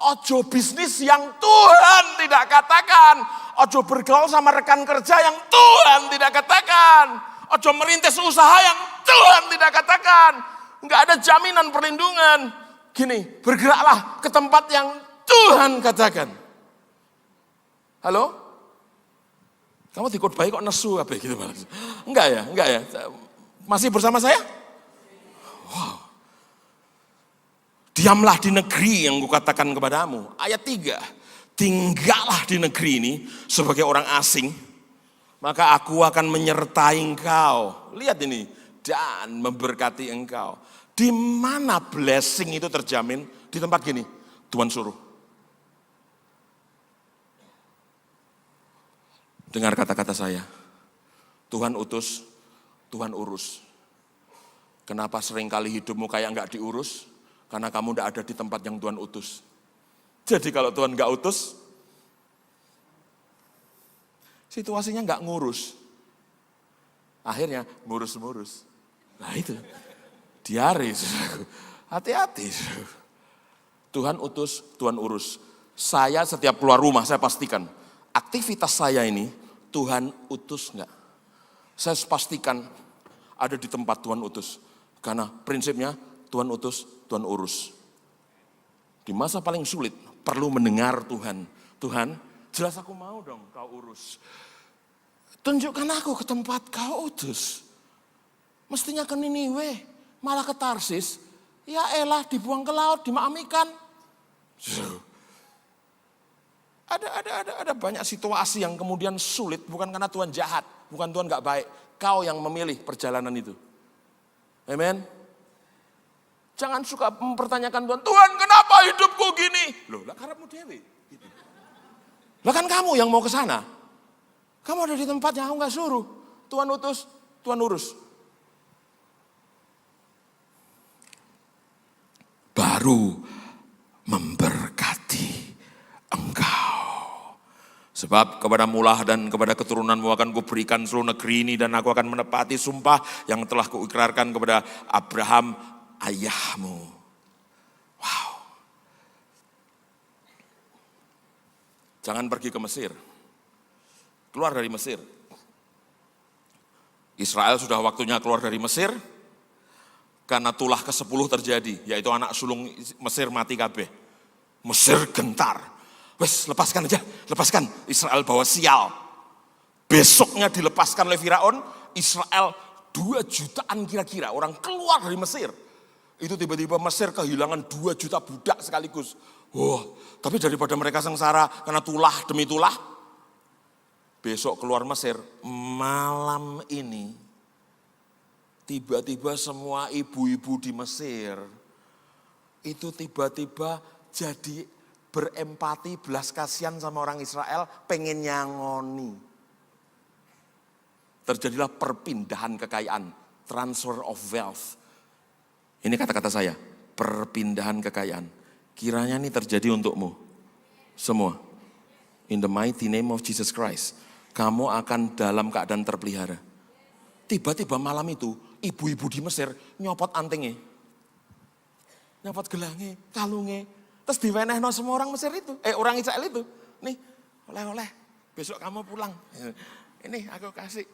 Ojo bisnis yang Tuhan tidak katakan. Ojo bergaul sama rekan kerja yang Tuhan tidak katakan. Ojo merintis usaha yang Tuhan tidak katakan. Enggak ada jaminan perlindungan. Gini, bergeraklah ke tempat yang Tuhan katakan. Halo? Kamu dikhotbahi kok nesu apa gitu malah. Enggak ya. Masih bersama saya? Wow. Diamlah di negeri yang kukatakan kepadamu. Ayat 3. Tinggallah di negeri ini sebagai orang asing. Maka aku akan menyertai engkau. Lihat ini. Dan memberkati engkau. Di mana blessing itu terjamin? Di tempat gini. Tuhan suruh. Dengar kata-kata saya. Tuhan utus, Tuhan urus. Kenapa seringkali hidupmu kayak enggak diurus? Karena kamu enggak ada di tempat yang Tuhan utus. Jadi kalau Tuhan enggak utus, situasinya enggak ngurus. Akhirnya ngurus-ngurus. Nah itu. Diare, saudaraku. Hati-hati. Tuhan utus, Tuhan urus. Saya setiap keluar rumah, saya pastikan aktivitas saya ini Tuhan utus enggak. Saya pastikan ada di tempat Tuhan utus. Karena prinsipnya Tuhan utus, Tuhan urus. Di masa paling sulit perlu mendengar Tuhan. Tuhan, jelas aku mau dong kau urus. Tunjukkan aku ke tempat kau utus. Mestinya ke Niniwe, malah ke Tarsis. Ya elah dibuang ke laut, dimakan ikan. Ada banyak situasi yang kemudian sulit, bukan karena Tuhan jahat, bukan Tuhan gak baik. Kau yang memilih perjalanan itu. Amen. Jangan suka mempertanyakan Tuhan, Tuhan kenapa hidupku gini? Loh, lah karepmu dewe. Gitu. Lah kan kamu yang mau ke sana. Kamu ada di tempat yang aku gak suruh. Tuhan utus, Tuhan urus. Baru memberkati engkau. Sebab kepada Mulah dan kepada keturunanmu akan kuberikan seluruh negeri ini dan aku akan menepati sumpah yang telah kuikrarkan kepada Abraham ayahmu. Wow. Jangan pergi ke Mesir. Keluar dari Mesir. Israel sudah waktunya keluar dari Mesir. Karena tulah ke-10 terjadi, yaitu anak sulung Mesir mati kabeh. Mesir gentar. Wes, lepaskan aja, lepaskan. Israel bawa sial. Besoknya dilepaskan oleh Firaun, Israel 2 jutaan kira-kira orang keluar dari Mesir. Itu tiba-tiba Mesir kehilangan 2 juta budak sekaligus. Wah, tapi daripada mereka sengsara karena tulah demi tulah, besok keluar Mesir, malam ini tiba-tiba semua ibu-ibu di Mesir itu tiba-tiba jadi berempati, belas kasihan sama orang Israel, pengen nyangoni. Terjadilah perpindahan kekayaan, transfer of wealth. Ini kata-kata saya, perpindahan kekayaan. Kiranya ini terjadi untukmu semua. In the mighty name of Jesus Christ, kamu akan dalam keadaan terpelihara. Tiba-tiba malam itu, ibu-ibu di Mesir nyopot antingnya, nyopot gelangnya, kalungnya, terus diwenehno semua orang Mesir itu, orang Israel itu. Nih, oleh-oleh, besok kamu pulang. Ini aku kasih.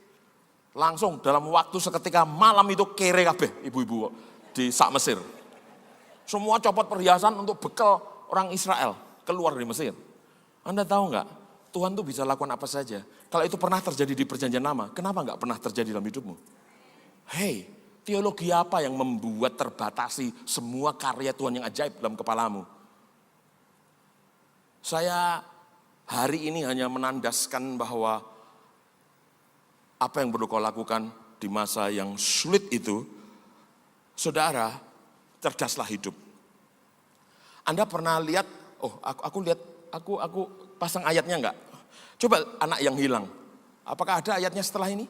Langsung dalam waktu seketika malam itu kere kabeh ibu-ibu di sak Mesir. Semua copot perhiasan untuk bekal orang Israel keluar dari Mesir. Anda tahu nggak? Tuhan tuh bisa lakukan apa saja. Kalau itu pernah terjadi di perjanjian lama, kenapa nggak pernah terjadi dalam hidupmu? Hei, teologi apa yang membuat terbatasi semua karya Tuhan yang ajaib dalam kepalamu? Saya hari ini hanya menandaskan bahwa apa yang perlu kau lakukan di masa yang sulit itu, saudara, cerdaslah hidup. Anda pernah lihat, aku pasang ayatnya enggak? Coba anak yang hilang. Apakah ada ayatnya setelah ini?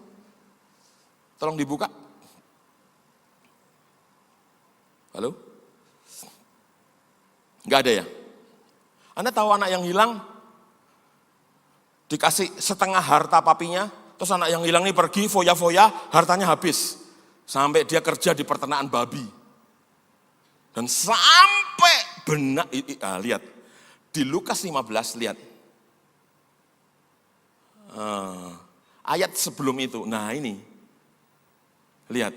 Tolong dibuka. Halo? Enggak ada ya? Anda tahu anak yang hilang dikasih setengah harta papinya, terus anak yang hilang ini pergi foya-foya, hartanya habis. Sampai dia kerja di peternakan babi. Dan sampai benar, lihat. Di Lukas 15, lihat. Ayat sebelum itu, nah ini. Lihat.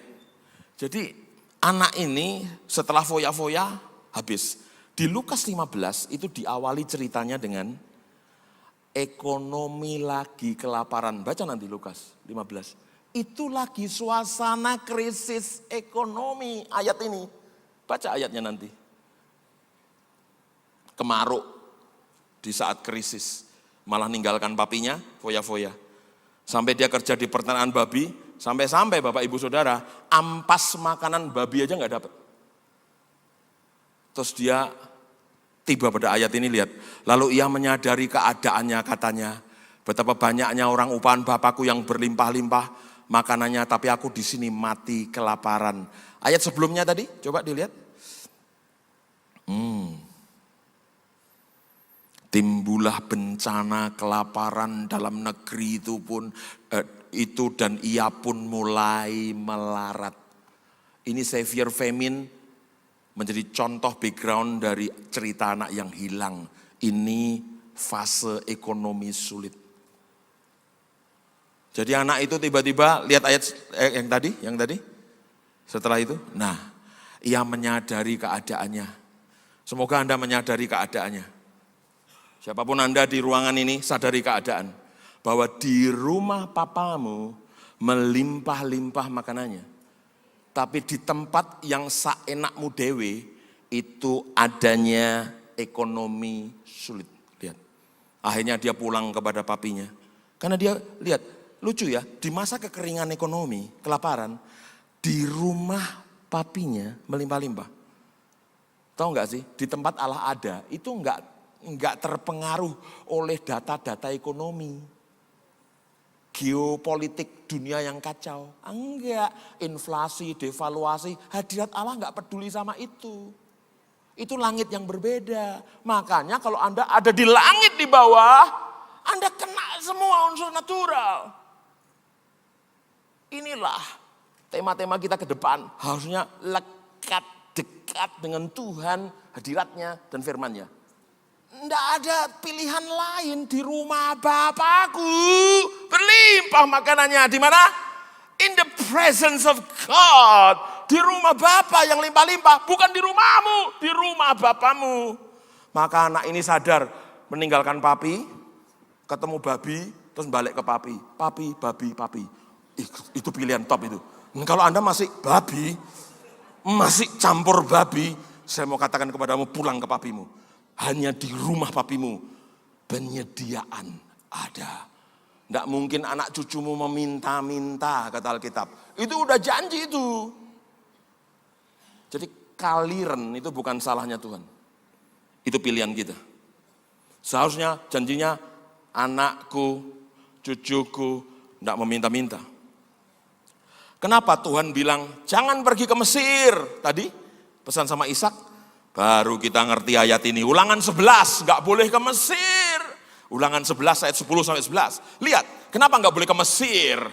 Jadi anak ini setelah foya-foya habis. Di Lukas 15 itu diawali ceritanya dengan ekonomi lagi kelaparan. Baca nanti Lukas 15. Itu lagi suasana krisis ekonomi ayat ini. Baca ayatnya nanti. Kemaruk di saat krisis. Malah ninggalkan papinya, foya-foya. Sampai dia kerja di peternakan babi, sampai-sampai Bapak Ibu Saudara, ampas makanan babi aja gak dapat. Terus dia tiba pada ayat ini, lihat. Lalu ia menyadari keadaannya, katanya, betapa banyaknya orang upahan Bapakku yang berlimpah-limpah makanannya, tapi aku di sini mati kelaparan. Ayat sebelumnya tadi, coba dilihat. Timbullah bencana kelaparan dalam negeri itu pun dan ia pun mulai melarat. Ini severe famine menjadi contoh background dari cerita anak yang hilang. Ini fase ekonomi sulit. Jadi anak itu tiba-tiba lihat ayat yang tadi. Setelah itu, ia menyadari keadaannya. Semoga Anda menyadari keadaannya. Siapapun Anda di ruangan ini sadari keadaan. Bahwa di rumah papamu melimpah-limpah makanannya. Tapi di tempat yang saenakmu dewe itu adanya ekonomi sulit. Lihat. Akhirnya dia pulang kepada papinya. Karena dia lihat, lucu ya, di masa kekeringan ekonomi, kelaparan, di rumah papinya melimpah-limpah. Tahu nggak sih, di tempat Allah ada, itu nggak terpengaruh oleh data-data ekonomi. Geopolitik dunia yang kacau. Enggak, inflasi, devaluasi, hadirat Allah nggak peduli sama itu. Itu langit yang berbeda. Makanya kalau Anda ada di langit di bawah, Anda kena semua unsur natural. Inilah tema-tema kita ke depan. Harusnya lekat, dekat dengan Tuhan, hadiratnya dan firman-Nya. Tidak ada pilihan lain di rumah Bapakku. Berlimpah makanannya. Di mana? In the presence of God. Di rumah Bapa yang limpah-limpah. Bukan di rumahmu, di rumah Bapamu. Maka anak ini sadar meninggalkan papi, ketemu babi, terus balik ke papi. Papi, babi, papi. Itu pilihan top itu. Kalau Anda masih babi, masih campur babi, saya mau katakan kepadamu pulang ke papimu. Hanya di rumah papimu penyediaan ada. Tidak mungkin anak cucumu meminta-minta, kata Alkitab. Itu udah janji itu. Jadi kaliren itu bukan salahnya Tuhan. Itu pilihan kita. Seharusnya janjinya anakku, cucuku tidak meminta-minta. Kenapa Tuhan bilang jangan pergi ke Mesir? Tadi pesan sama Ishak. Baru kita ngerti ayat ini. Ulangan 11, nggak boleh ke Mesir. Ulangan 11 ayat 10 sampai 11. Lihat, kenapa nggak boleh ke Mesir?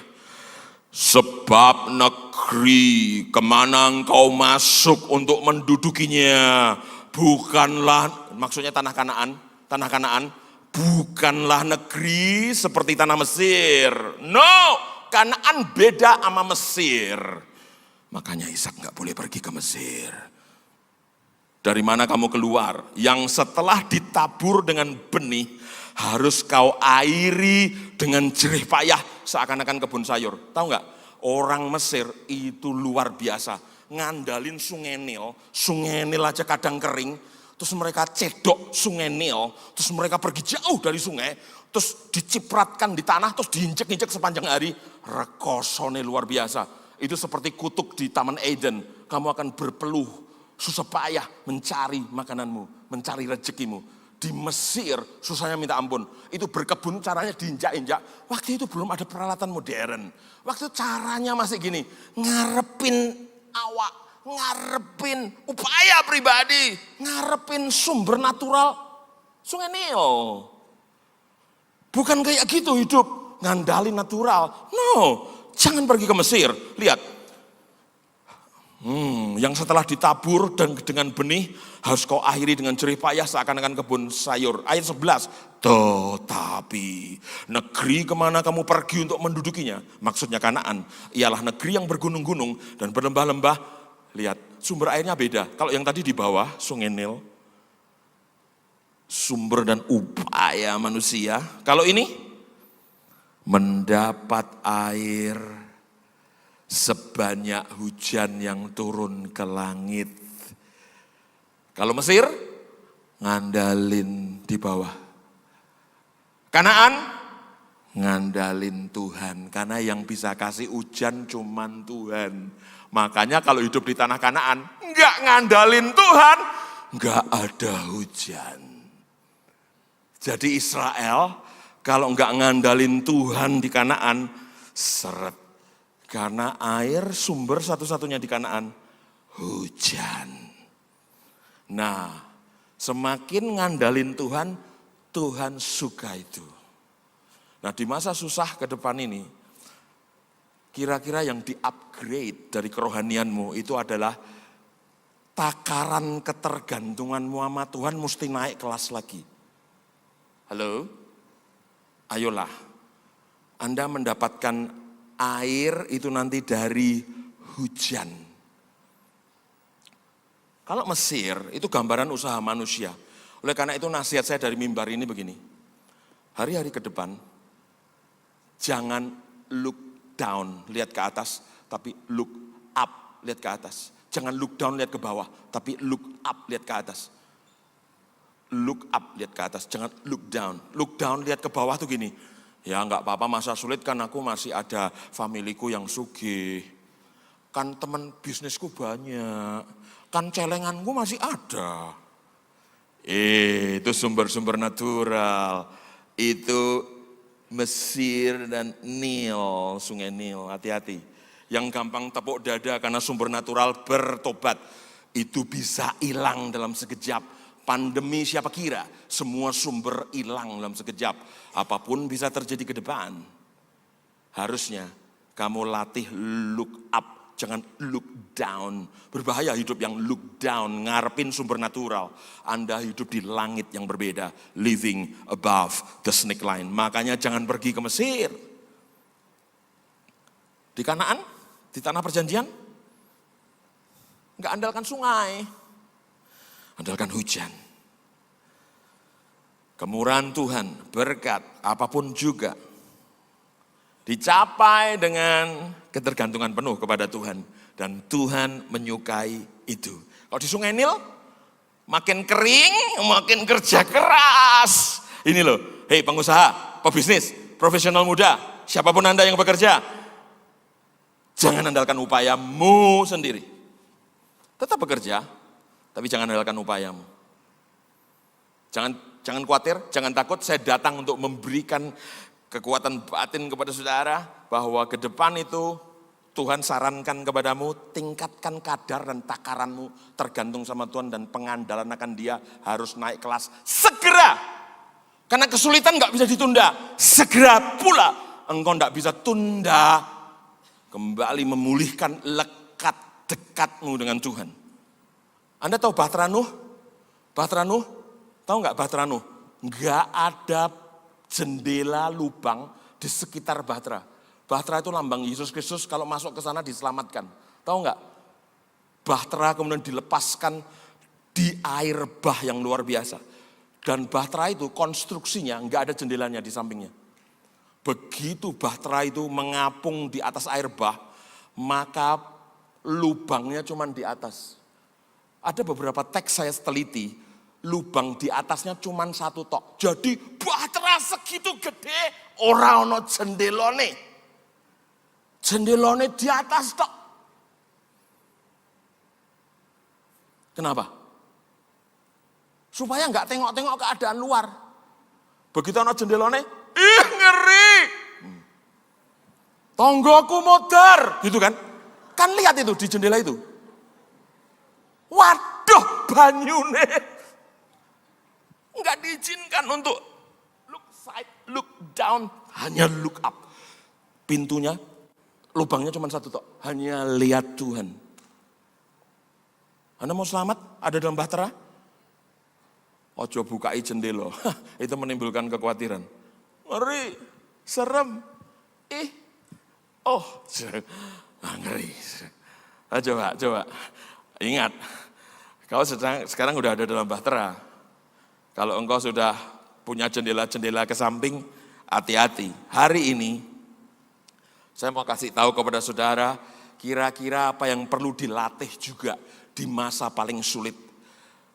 Sebab negeri kemana engkau masuk untuk mendudukinya. Bukanlah, maksudnya tanah Kanaan. Bukanlah negeri seperti tanah Mesir. No, Kanaan beda sama Mesir. Makanya Ishak nggak boleh pergi ke Mesir. Dari mana kamu keluar? Yang setelah ditabur dengan benih, harus kau airi dengan jerih payah seakan-akan kebun sayur. Tahu nggak? Orang Mesir itu luar biasa. Ngandalin Sungai Nil aja kadang kering. Terus mereka cedok Sungai Nil, terus mereka pergi jauh dari sungai, terus dicipratkan di tanah, terus diinjek-injek sepanjang hari. Rekosone luar biasa. Itu seperti kutuk di Taman Eden. Kamu akan berpeluh. Susah payah mencari makananmu, mencari rezekimu. Di Mesir susahnya minta ampun. Itu berkebun caranya diinjak-injak. Waktu itu belum ada peralatan modern. Waktu itu caranya masih gini, ngarepin awak, ngarepin upaya pribadi, ngarepin sumber natural Sungai Nil. Bukan kayak gitu hidup, ngandalin natural. No, jangan pergi ke Mesir. Lihat. Yang setelah ditabur dan dengan benih harus kau akhiri dengan jerih payah seakan-akan kebun sayur. Ayat 11. Tetapi negeri kemana kamu pergi untuk mendudukinya, maksudnya Kanaan, ialah negeri yang bergunung-gunung dan berlembah-lembah. Lihat, sumber airnya beda. Kalau yang tadi di bawah, Sungai Nil, sumber dan upaya manusia. Kalau ini, mendapat air sebanyak hujan yang turun ke langit. Kalau Mesir, ngandalin di bawah. Kanaan, ngandalin Tuhan. Karena yang bisa kasih hujan cuman Tuhan. Makanya kalau hidup di tanah Kanaan, enggak ngandalin Tuhan, enggak ada hujan. Jadi Israel, kalau enggak ngandalin Tuhan di Kanaan, seret. Karena air sumber satu-satunya di Kanaan, hujan. Nah, semakin ngandalin Tuhan, Tuhan suka itu. Nah, di masa susah ke depan ini, Kira-kira yang di-upgrade dari kerohanianmu itu adalah takaran ketergantunganmu sama Tuhan mesti naik kelas lagi. Halo? Ayolah. Anda mendapatkan air itu nanti dari hujan. Kalau Mesir itu gambaran usaha manusia. Oleh karena itu nasihat saya dari mimbar ini begini. Hari-hari ke depan, jangan look down, lihat ke atas, tapi look up, lihat ke atas. Jangan look down, lihat ke bawah, tapi look up, lihat ke atas. Look up, lihat ke atas, jangan look down. Look down, lihat ke bawah tuh gini. Ya enggak apa-apa, masa sulit kan aku masih ada familiku yang sugih. Kan teman bisnisku banyak, kan celenganku masih ada. Itu sumber-sumber natural. Itu Mesir dan Nil, sungai Nil, hati-hati. Yang gampang tepuk dada karena sumber natural bertobat. Itu bisa hilang dalam sekejap. Pandemi siapa kira? Semua sumber hilang dalam sekejap. Apapun bisa terjadi ke depan. Harusnya kamu latih look up. Jangan look down. Berbahaya hidup yang look down, ngarepin sumber natural. Anda hidup di langit yang berbeda. Living above the snake line. Makanya jangan pergi ke Mesir. Di Kanaan, di tanah perjanjian, enggak andalkan sungai. Andalkan hujan. Kemurahan Tuhan, berkat, apapun juga. Dicapai dengan ketergantungan penuh kepada Tuhan. Dan Tuhan menyukai itu. Kalau di sungai Nil, makin kering, makin kerja keras. Ini loh, hei pengusaha, pebisnis, profesional muda, siapapun Anda yang bekerja. Jangan andalkan upayamu sendiri. Tetap bekerja, tapi jangan andalkan upayamu. Jangan khawatir, jangan takut, saya datang untuk memberikan kekuatan batin kepada saudara, bahwa ke depan itu Tuhan sarankan kepadamu, tingkatkan kadar dan takaranmu tergantung sama Tuhan dan pengandalan akan Dia harus naik kelas segera. Karena kesulitan gak bisa ditunda, segera pula engkau gak bisa tunda kembali memulihkan lekat dekatmu dengan Tuhan. Anda tahu Bahtera Nuh? Bahtera Nuh, tahu gak Bahtera Nuh? Gak ada jendela lubang di sekitar Bahtera. Bahtera itu lambang Yesus Kristus, kalau masuk ke sana diselamatkan. Tahu nggak? Bahtera kemudian dilepaskan di air bah yang luar biasa. Dan Bahtera itu konstruksinya nggak ada jendelanya di sampingnya. Begitu Bahtera itu mengapung di atas air bah, maka lubangnya cuma di atas. Ada beberapa teks saya teliti, lubang di atasnya cuma satu tok. Jadi Bahtera segitu gede, ora ono jendelane. Jendelane di atas tok. Kenapa? Supaya nggak tengok-tengok keadaan luar. Begitu ono jendelane, ih ngeri. Tonggoku modar, gitu kan? Kan lihat itu di jendela itu. Waduh, banyune. Enggak diizinkan untuk look side, look down, hanya look up. Pintunya, lubangnya cuma satu tok, hanya lihat Tuhan. Anda mau selamat? Ada dalam Bahtera? Ojo bukai jendela, itu menimbulkan kekhawatiran. Ngeri, serem, ngeri. Coba, ingat, kau sekarang udah ada dalam Bahtera. Kalau engkau sudah punya jendela-jendela ke samping, hati-hati. Hari ini, saya mau kasih tahu kepada saudara, kira-kira apa yang perlu dilatih juga di masa paling sulit.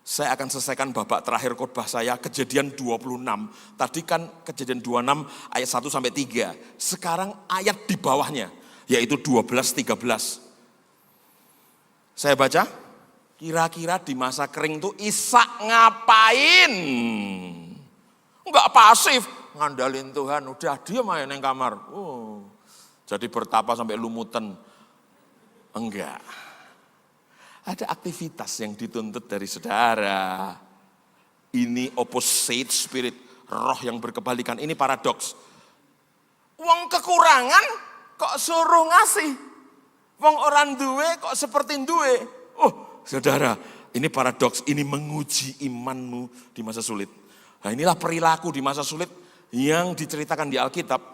Saya akan selesaikan babak terakhir khotbah saya, Kejadian 26. Tadi kan Kejadian 26 ayat 1 sampai 3. Sekarang ayat di bawahnya, yaitu 12-13. Saya baca, kira-kira di masa kering itu Ishak ngapain? Enggak pasif, ngandalin Tuhan, udah dia main yang kamar. Jadi bertapa sampai lumutan. Enggak. Ada aktivitas yang dituntut dari saudara. Ini opposite spirit, roh yang berkebalikan. Ini paradoks. Uang kekurangan, kok suruh ngasih. Wong orang duwe kok seperti duwe. Oh saudara, ini paradoks, ini menguji imanmu di masa sulit. Nah inilah perilaku di masa sulit yang diceritakan di Alkitab.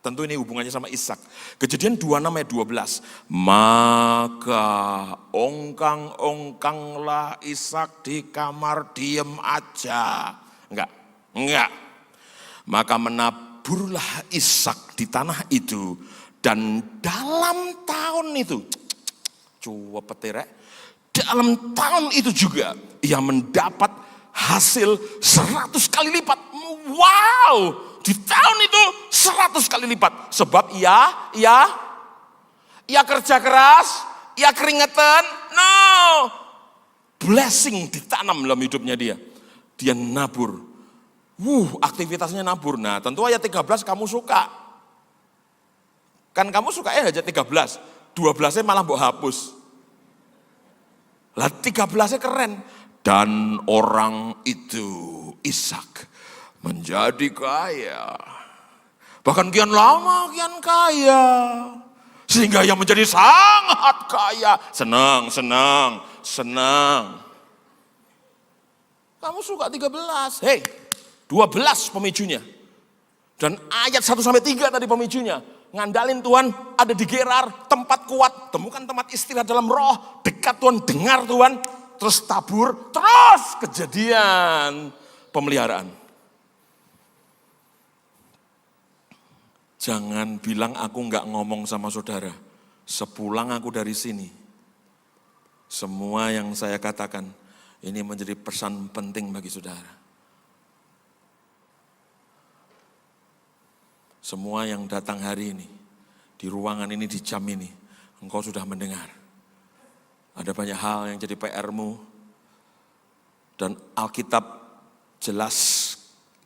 Tentu ini hubungannya sama Ishak. Kejadian 26 ayat 12. Maka ongkang-ongkanglah Ishak di kamar diem aja. Enggak. Maka menaburlah Ishak di tanah itu. Dan dalam tahun itu, coba petirek, dalam tahun itu juga ia mendapat hasil 100 kali lipat. Wow, di tahun itu 100 kali lipat. Sebab ia kerja keras, ia keringetan. No, blessing ditanam dalam hidupnya dia. Dia nabur. Aktivitasnya nabur. Nah tentu ayat 13 kamu suka. Kan kamu suka aja 13. 12-nya malah mau hapus. Lah 13-nya keren. Dan orang itu, Ishak, menjadi kaya. Bahkan kian lama kian kaya. Sehingga ia menjadi sangat kaya. Senang. Kamu suka 13. Hei, 12 pemicunya. Dan ayat 1-3 tadi pemicunya. Ngandalin Tuhan ada di Gerar, tempat kuat. Temukan tempat istirahat dalam roh. Dekat Tuhan, dengar Tuhan. Terus tabur, terus kejadian pemeliharaan. Jangan bilang aku nggak ngomong sama saudara. Sepulang aku dari sini, semua yang saya katakan ini menjadi pesan penting bagi saudara. Semua yang datang hari ini, di ruangan ini, di jam ini, engkau sudah mendengar. Ada banyak hal yang jadi PR-mu, dan Alkitab jelas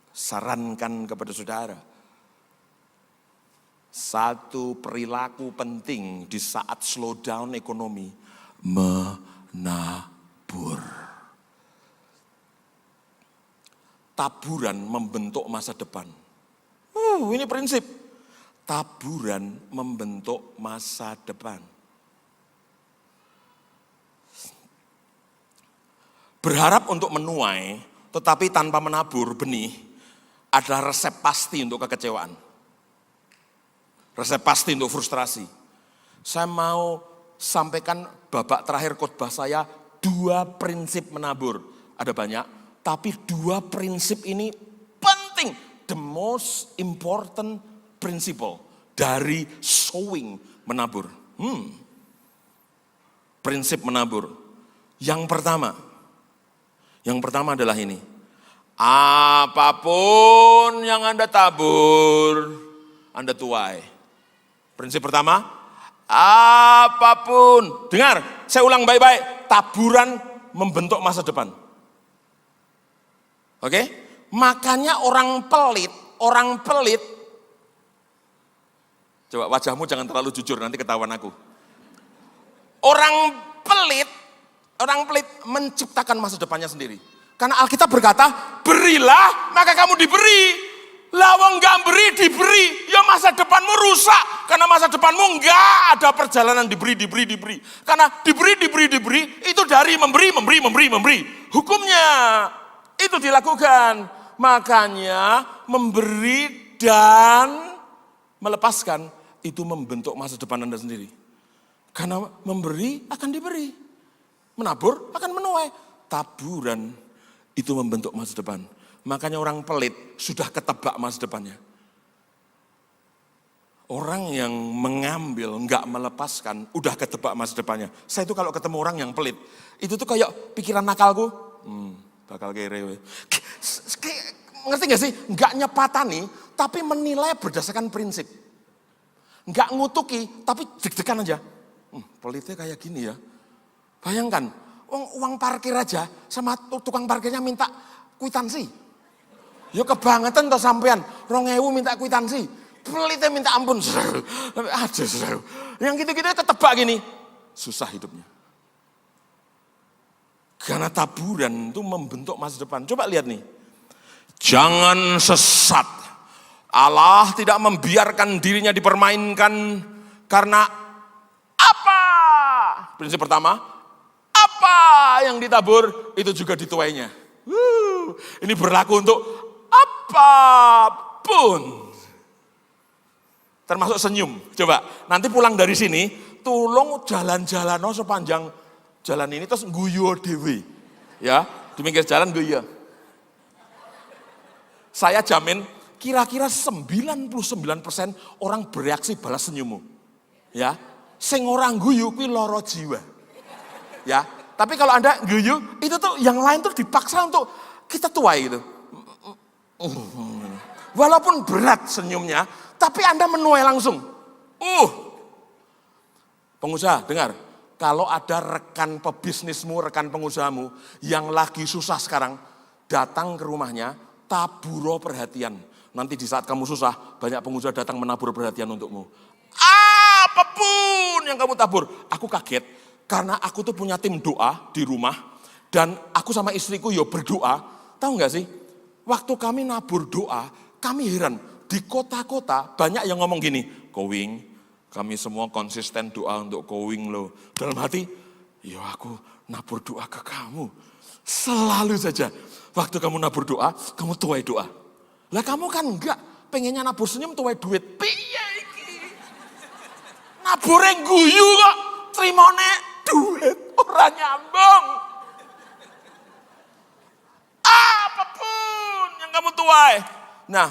sarankan kepada saudara. Satu perilaku penting di saat slowdown ekonomi, menabur. Taburan membentuk masa depan. Ini prinsip. Taburan membentuk masa depan. Berharap untuk menuai, tetapi tanpa menabur benih, adalah resep pasti untuk kekecewaan. Resep pasti untuk frustrasi. Saya mau sampaikan babak terakhir khotbah saya, 2 prinsip menabur. Ada banyak, tapi 2 prinsip ini penting. The most important principle dari sowing menabur. Prinsip menabur. Yang pertama adalah ini. Apapun yang Anda tabur, Anda tuai. Prinsip pertama, apapun. Dengar, saya ulang baik-baik. Taburan membentuk masa depan. Oke? Makanya orang pelit, coba wajahmu jangan terlalu jujur, nanti ketahuan aku. Orang pelit menciptakan masa depannya sendiri. Karena Alkitab berkata, berilah maka kamu diberi. Lawang gak beri, diberi, ya masa depanmu rusak. Karena masa depanmu enggak ada perjalanan diberi. Karena diberi, itu dari memberi. Hukumnya itu dilakukan. Makanya memberi dan melepaskan itu membentuk masa depan Anda sendiri. Karena memberi akan diberi. Menabur akan menuai. Taburan itu membentuk masa depan. Makanya orang pelit sudah ketebak masa depannya. Orang yang mengambil, enggak melepaskan, udah ketebak masa depannya. Saya itu kalau ketemu orang yang pelit, itu tuh kayak pikiran nakalku, bakal kere. Ngerti gak sih? Enggak nyepatani, tapi menilai berdasarkan prinsip. Enggak ngutuki, tapi deg-degan aja. Pelitnya kayak gini ya. Bayangkan, uang parkir aja sama tukang parkirnya minta kwitansi. Ya kebangetan toh sampean, 2.000 minta kwitansi. Pelitnya minta ampun. Yang gitu-gitu ketebak gini, susah hidupnya. Karena taburan itu membentuk masa depan. Coba lihat nih. Jangan sesat Allah tidak membiarkan dirinya dipermainkan karena apa? Prinsip pertama, apa yang ditabur itu juga dituainya. Ini berlaku untuk apapun. Termasuk senyum. Coba, nanti pulang dari sini, tolong jalan-jalan sepanjang jalan ini, terus guyo dewe. Ya, di pinggir jalan guyo. Saya jamin, kira-kira 99% orang bereaksi balas senyummu. Ya, sing orang guyu kuwi lara jiwa. Ya, tapi kalau Anda guyu, itu tuh yang lain tuh dipaksa untuk kita tuai gitu. Walaupun berat senyumnya, tapi Anda menuai langsung. Pengusaha, dengar. Kalau ada rekan pebisnismu, rekan pengusahamu yang lagi susah sekarang, datang ke rumahnya, taburo perhatian. Nanti di saat kamu susah, banyak pengusaha datang menabur perhatian untukmu. Apapun yang kamu tabur. Aku kaget, karena aku tuh punya tim doa di rumah, dan aku sama istriku berdoa. Tahu gak sih, waktu kami nabur doa, kami heran. Di kota-kota banyak yang ngomong gini, Kowing, kami semua konsisten doa untuk Kowing loh. Dalam hati, ya aku nabur doa ke kamu. Selalu saja, waktu kamu nabur doa, kamu tuai doa. Lah kamu kan enggak, pengennya nabur senyum tuai duit. Piye iki? Nabur yang guyu kok, terimone duit, orang nyambung. Apapun yang kamu tuai. Nah,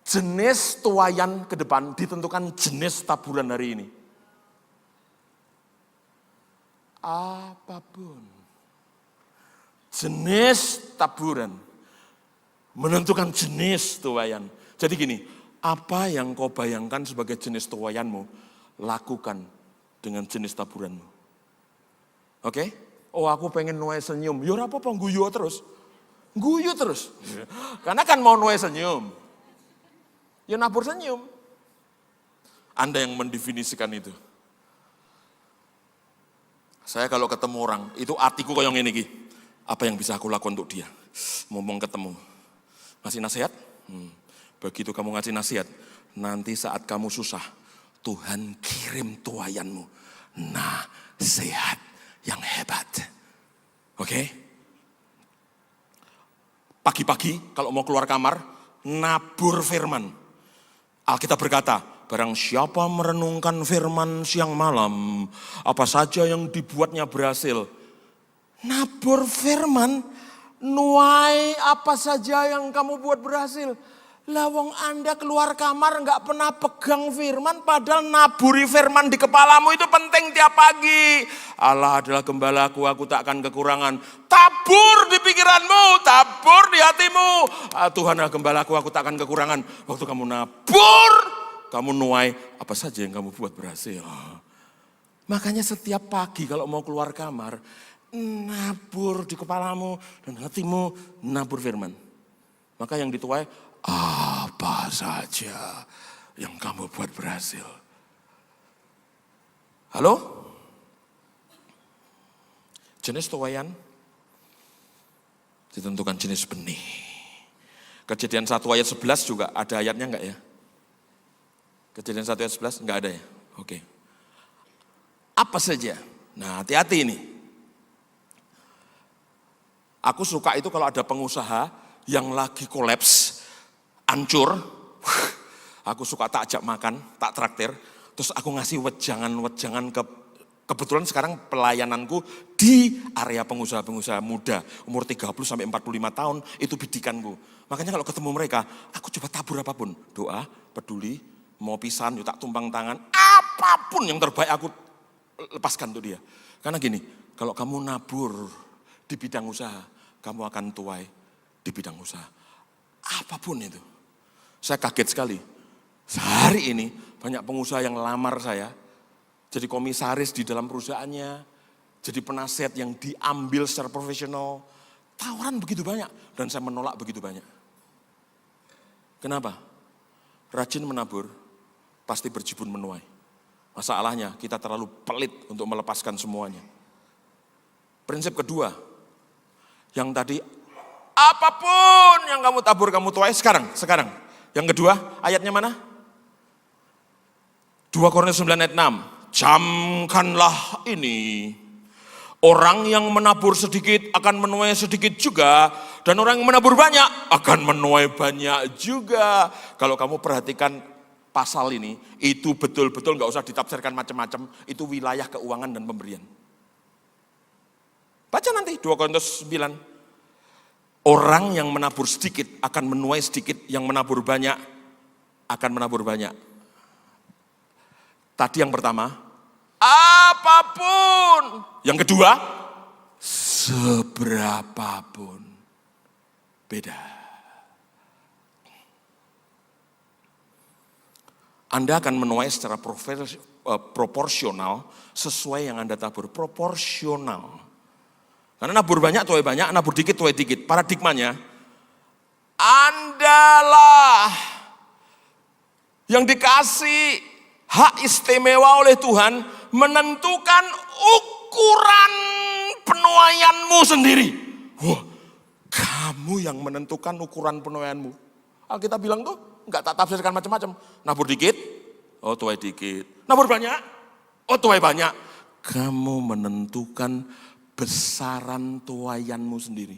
jenis tuaian ke depan ditentukan jenis taburan hari ini. Apapun. Jenis taburan menentukan jenis tuaian. Jadi gini, apa yang kau bayangkan sebagai jenis tuaianmu, lakukan dengan jenis taburanmu. Oke? Oh, aku pengen nuai senyum. Ya ora apa-apa guyu terus. Guyu terus. Karena kan mau nuai senyum. Ya nabur senyum. Anda yang mendefinisikan itu. Saya kalau ketemu orang, itu hatiku kayak gini Ki. Apa yang bisa aku lakukan untuk dia? Ngomong ketemu. Ngasih nasihat? Begitu kamu ngasih nasihat, nanti saat kamu susah, Tuhan kirim tuaianmu. Nasihat yang hebat. Oke? Pagi-pagi kalau mau keluar kamar, nabur firman. Alkitab berkata, barang siapa merenungkan firman siang malam, apa saja yang dibuatnya berhasil. Nabur firman, nuai apa saja yang kamu buat berhasil. Lawang Anda keluar kamar nggak pernah pegang firman, padahal naburi firman di kepalamu itu penting tiap pagi. Allah adalah gembalaku, aku tak akan kekurangan. Tabur di pikiranmu, tabur di hatimu. Tuhan adalah gembalaku, aku tak akan kekurangan. Waktu kamu nabur, kamu nuai apa saja yang kamu buat berhasil. Makanya setiap pagi kalau mau keluar kamar, nabur di kepalamu dan hatimu, nabur firman. Maka yang dituai, apa saja yang kamu buat berhasil. Halo? Jenis tuaian ditentukan jenis benih. Kejadian 1 ayat 11 juga ada ayatnya enggak ya? Kejadian 1 ayat 11 enggak ada ya? Oke. Apa saja? Nah, hati-hati ini. Aku suka itu kalau ada pengusaha yang lagi kolaps, hancur, aku suka tak ajak makan, tak traktir, terus aku ngasih wejangan kebetulan sekarang pelayananku di area pengusaha-pengusaha muda, umur 30 sampai 45 tahun, itu bidikanku. Makanya kalau ketemu mereka, aku coba tabur apapun, doa, peduli, mau pisan, tak tumpang tangan, apapun yang terbaik aku lepaskan untuk dia. Karena gini, kalau kamu nabur di bidang usaha, kamu akan tuai di bidang usaha. Apapun itu. Saya kaget sekali. Sehari ini banyak pengusaha yang lamar saya. Jadi komisaris di dalam perusahaannya. Jadi penasihat yang diambil secara profesional. Tawaran begitu banyak. Dan saya menolak begitu banyak. Kenapa? Rajin menabur, pasti berjibun menuai. Masalahnya kita terlalu pelit untuk melepaskan semuanya. Prinsip kedua. Yang tadi, apapun yang kamu tabur, kamu tuai sekarang. Yang kedua, ayatnya mana? 2 Korintus 9 ayat 6. Camkanlah ini. Orang yang menabur sedikit akan menuai sedikit juga. Dan orang yang menabur banyak akan menuai banyak juga. Kalau kamu perhatikan pasal ini, itu betul-betul gak usah ditafsirkan macam-macam. Itu wilayah keuangan dan pemberian. Baca nanti 2 Korintus 9. Orang yang menabur sedikit akan menuai sedikit. Yang menabur banyak akan menabur banyak. Tadi yang pertama, apapun. Yang kedua, seberapapun. Beda. Anda akan menuai secara proporsional sesuai yang Anda tabur. Proporsional. Karena nabur banyak, tuai banyak, nabur dikit, tuai dikit. Paradigmanya, Andalah yang dikasih hak istimewa oleh Tuhan menentukan ukuran penuaianmu sendiri. Wah, kamu yang menentukan ukuran penuaianmu. Alkitab bilang tuh, enggak tak tafsirkan macam-macam. Nabur dikit, oh tuai dikit. Nabur banyak, oh tuai banyak. Kamu menentukan besaran tuaianmu sendiri.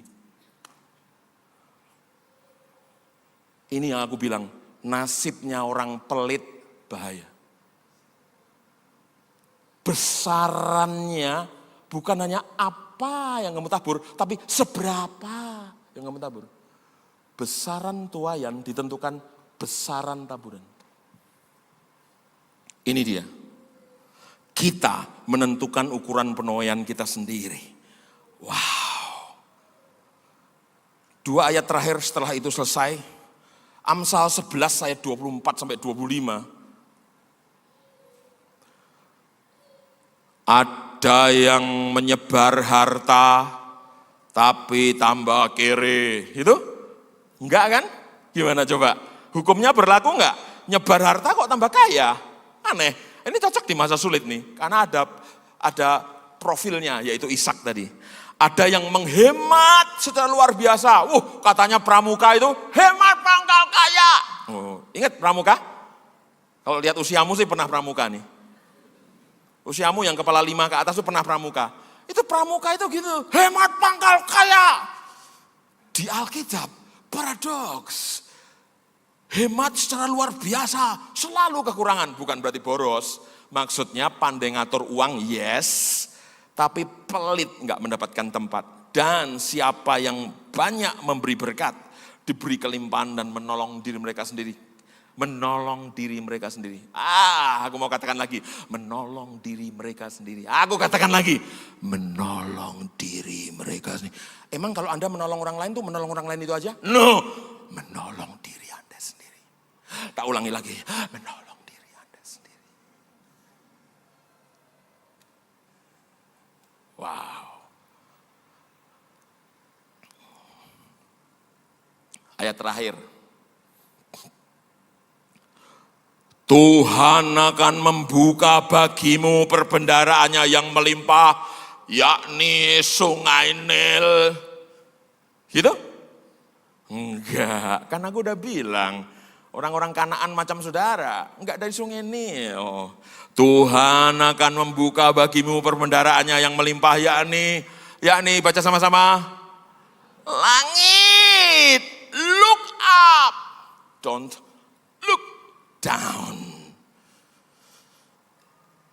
Ini yang aku bilang, nasibnya orang pelit bahaya. Besarannya bukan hanya apa yang kamu tabur, tapi seberapa yang kamu tabur. Besaran tuaian ditentukan besaran taburan. Ini dia. Kita menentukan ukuran penuaian kita sendiri. Wow. 2 ayat terakhir setelah itu selesai. Amsal 11 ayat 24 sampai 25. Ada yang menyebar harta, tapi tambah kere. Itu? Enggak kan? Gimana coba? Hukumnya berlaku enggak? Nyebar harta kok tambah kaya? Aneh. Ini cocok di masa sulit nih. Karena ada profilnya, yaitu Ishak tadi. Ada yang menghemat secara luar biasa. Katanya pramuka itu hemat pangkal kaya. Ingat pramuka? Kalau lihat usiamu sih pernah pramuka nih. Usiamu yang kepala 5 ke atas itu pernah pramuka. Itu pramuka itu gitu, hemat pangkal kaya. Di Alkitab, paradoks. Hemat secara luar biasa, selalu kekurangan. Bukan berarti boros, maksudnya pandai ngatur uang, yes. Tapi pelit nggak mendapatkan tempat. Dan siapa yang banyak memberi berkat, diberi kelimpahan dan menolong diri mereka sendiri. Menolong diri mereka sendiri. Aku mau katakan lagi. Menolong diri mereka sendiri. Aku katakan lagi. Menolong diri mereka sendiri. Emang kalau Anda menolong orang lain tuh menolong orang lain itu aja? No. Menolong diri Anda sendiri. Tak ulangi lagi. Menolong diri Anda sendiri. Wow. Ayat terakhir. Tuhan akan membuka bagimu perbendaraannya yang melimpah, yakni sungai Nil. Gitu? Enggak, kan aku udah bilang, orang-orang Kanaan macam saudara, enggak dari sungai Nil. Tuhan akan membuka bagimu perbendaraannya yang melimpah, yakni baca sama-sama, langit, look up, don't look down,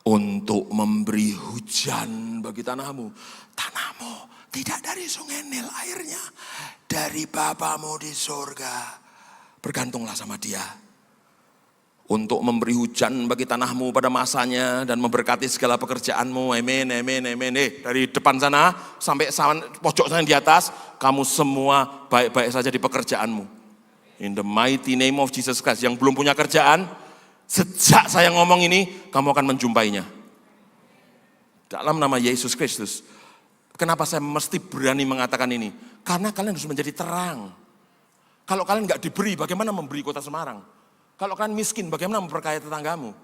untuk memberi hujan bagi tanahmu. Tanahmu tidak dari sungai Nil airnya, dari Bapamu di surga. Bergantunglah sama Dia. Untuk memberi hujan bagi tanahmu pada masanya dan memberkati segala pekerjaanmu. Amin, amin, amin. Dari depan sana sampai pojok sana di atas, kamu semua baik-baik saja di pekerjaanmu. In the mighty name of Jesus Christ. Yang belum punya kerjaan, sejak saya ngomong ini, kamu akan menjumpainya. Dalam nama Yesus Kristus. Kenapa saya mesti berani mengatakan ini? Karena kalian harus menjadi terang. Kalau kalian nggak diberi, bagaimana memberi kota Semarang? Kalau kalian miskin, bagaimana memperkaya tetanggamu?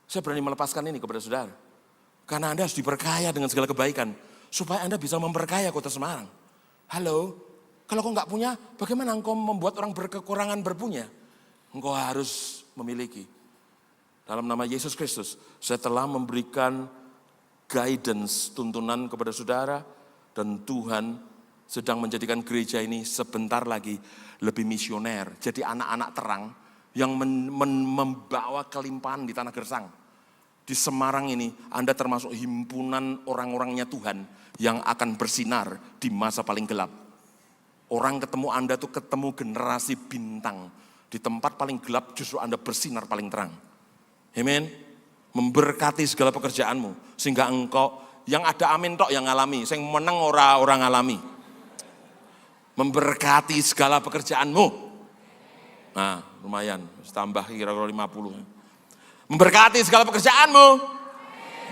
Saya berani melepaskan ini kepada saudara. Karena Anda harus diperkaya dengan segala kebaikan. Supaya Anda bisa memperkaya kota Semarang. Halo? Kalau kau nggak punya, bagaimana engkau membuat orang berkekurangan berpunya? Engkau harus memiliki. Dalam nama Yesus Kristus, saya telah memberikan guidance, tuntunan kepada saudara, dan Tuhan sedang menjadikan gereja ini sebentar lagi lebih misioner. Jadi anak-anak terang yang membawa kelimpahan di tanah gersang. Di Semarang ini, Anda termasuk himpunan orang-orangnya Tuhan yang akan bersinar di masa paling gelap. Orang ketemu Anda tuh ketemu generasi bintang. Di tempat paling gelap justru Anda bersinar paling terang. Amen. Memberkati segala pekerjaanmu. Sehingga engkau, yang ada amin tok yang ngalami. Yang menang orang ngalami. Memberkati segala pekerjaanmu. Nah lumayan, tambah kira-kira 50. Memberkati segala pekerjaanmu.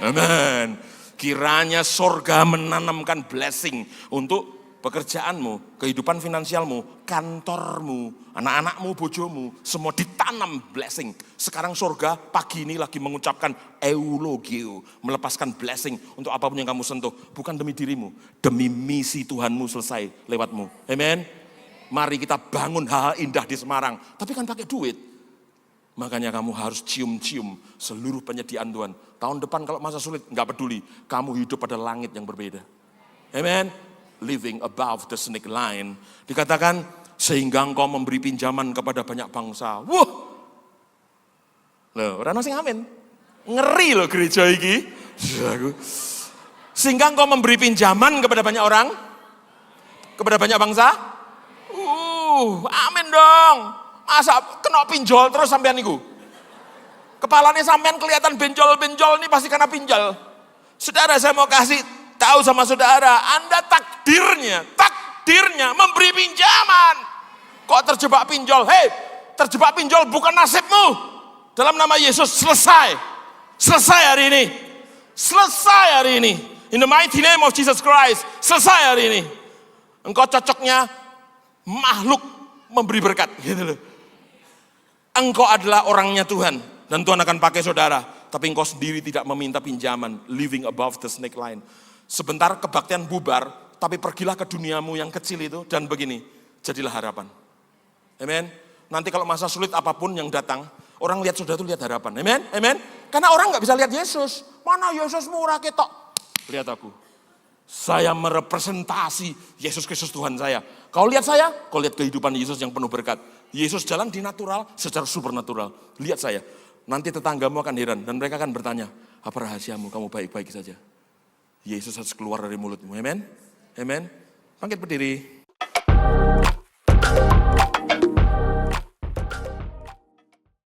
Amen. Kiranya sorga menanamkan blessing untuk pekerjaanmu, kehidupan finansialmu, kantormu, anak-anakmu, bojomu, semua ditanam blessing. Sekarang sorga pagi ini lagi mengucapkan eulogio, melepaskan blessing untuk apapun yang kamu sentuh. Bukan demi dirimu, demi misi Tuhanmu selesai lewatmu. Amen. Mari kita bangun hal indah di Semarang, tapi kan pakai duit. Makanya kamu harus cium-cium seluruh penyediaan Tuhan. Tahun depan kalau masa sulit, enggak peduli. Kamu hidup pada langit yang berbeda. Amen. Living above the snake line. Dikatakan, sehingga engkau memberi pinjaman kepada banyak bangsa. Wah! Loh, orang sing amin. Ngeri loh gereja ini. Sehingga engkau memberi pinjaman kepada banyak orang. Kepada banyak bangsa. Amin dong. Masa kena pinjol terus sampean niku. Kepalanya sampean kelihatan benjol-benjol ini pasti karena pinjol. Saudara, saya mau kasih tahu sama saudara, Anda takdirnya memberi pinjaman. Kok terjebak pinjol? Hei, terjebak pinjol bukan nasibmu. Dalam nama Yesus selesai. Selesai hari ini. Selesai hari ini. In the mighty name of Jesus Christ. Selesai hari ini. Engkau cocoknya makhluk memberi berkat. Gitu loh. Engkau adalah orangnya Tuhan. Dan Tuhan akan pakai saudara. Tapi engkau sendiri tidak meminta pinjaman. Living above the snake line. Sebentar kebaktian bubar, tapi pergilah ke duniamu yang kecil itu, dan begini, jadilah harapan. Amen. Nanti kalau masa sulit apapun yang datang, orang lihat saudara itu lihat harapan. Amen. Amen. Karena orang nggak bisa lihat Yesus. Mana Yesus murah ketok? Lihat aku. Saya merepresentasi Yesus Kristus Tuhan saya. Kau lihat saya, kau lihat kehidupan Yesus yang penuh berkat. Yesus jalan di natural secara supernatural. Lihat saya. Nanti tetanggamu akan heran dan mereka akan bertanya, apa rahasiamu? Kamu baik-baik saja. Yesus harus keluar dari mulutmu. Amen. Amen. Bangkit berdiri.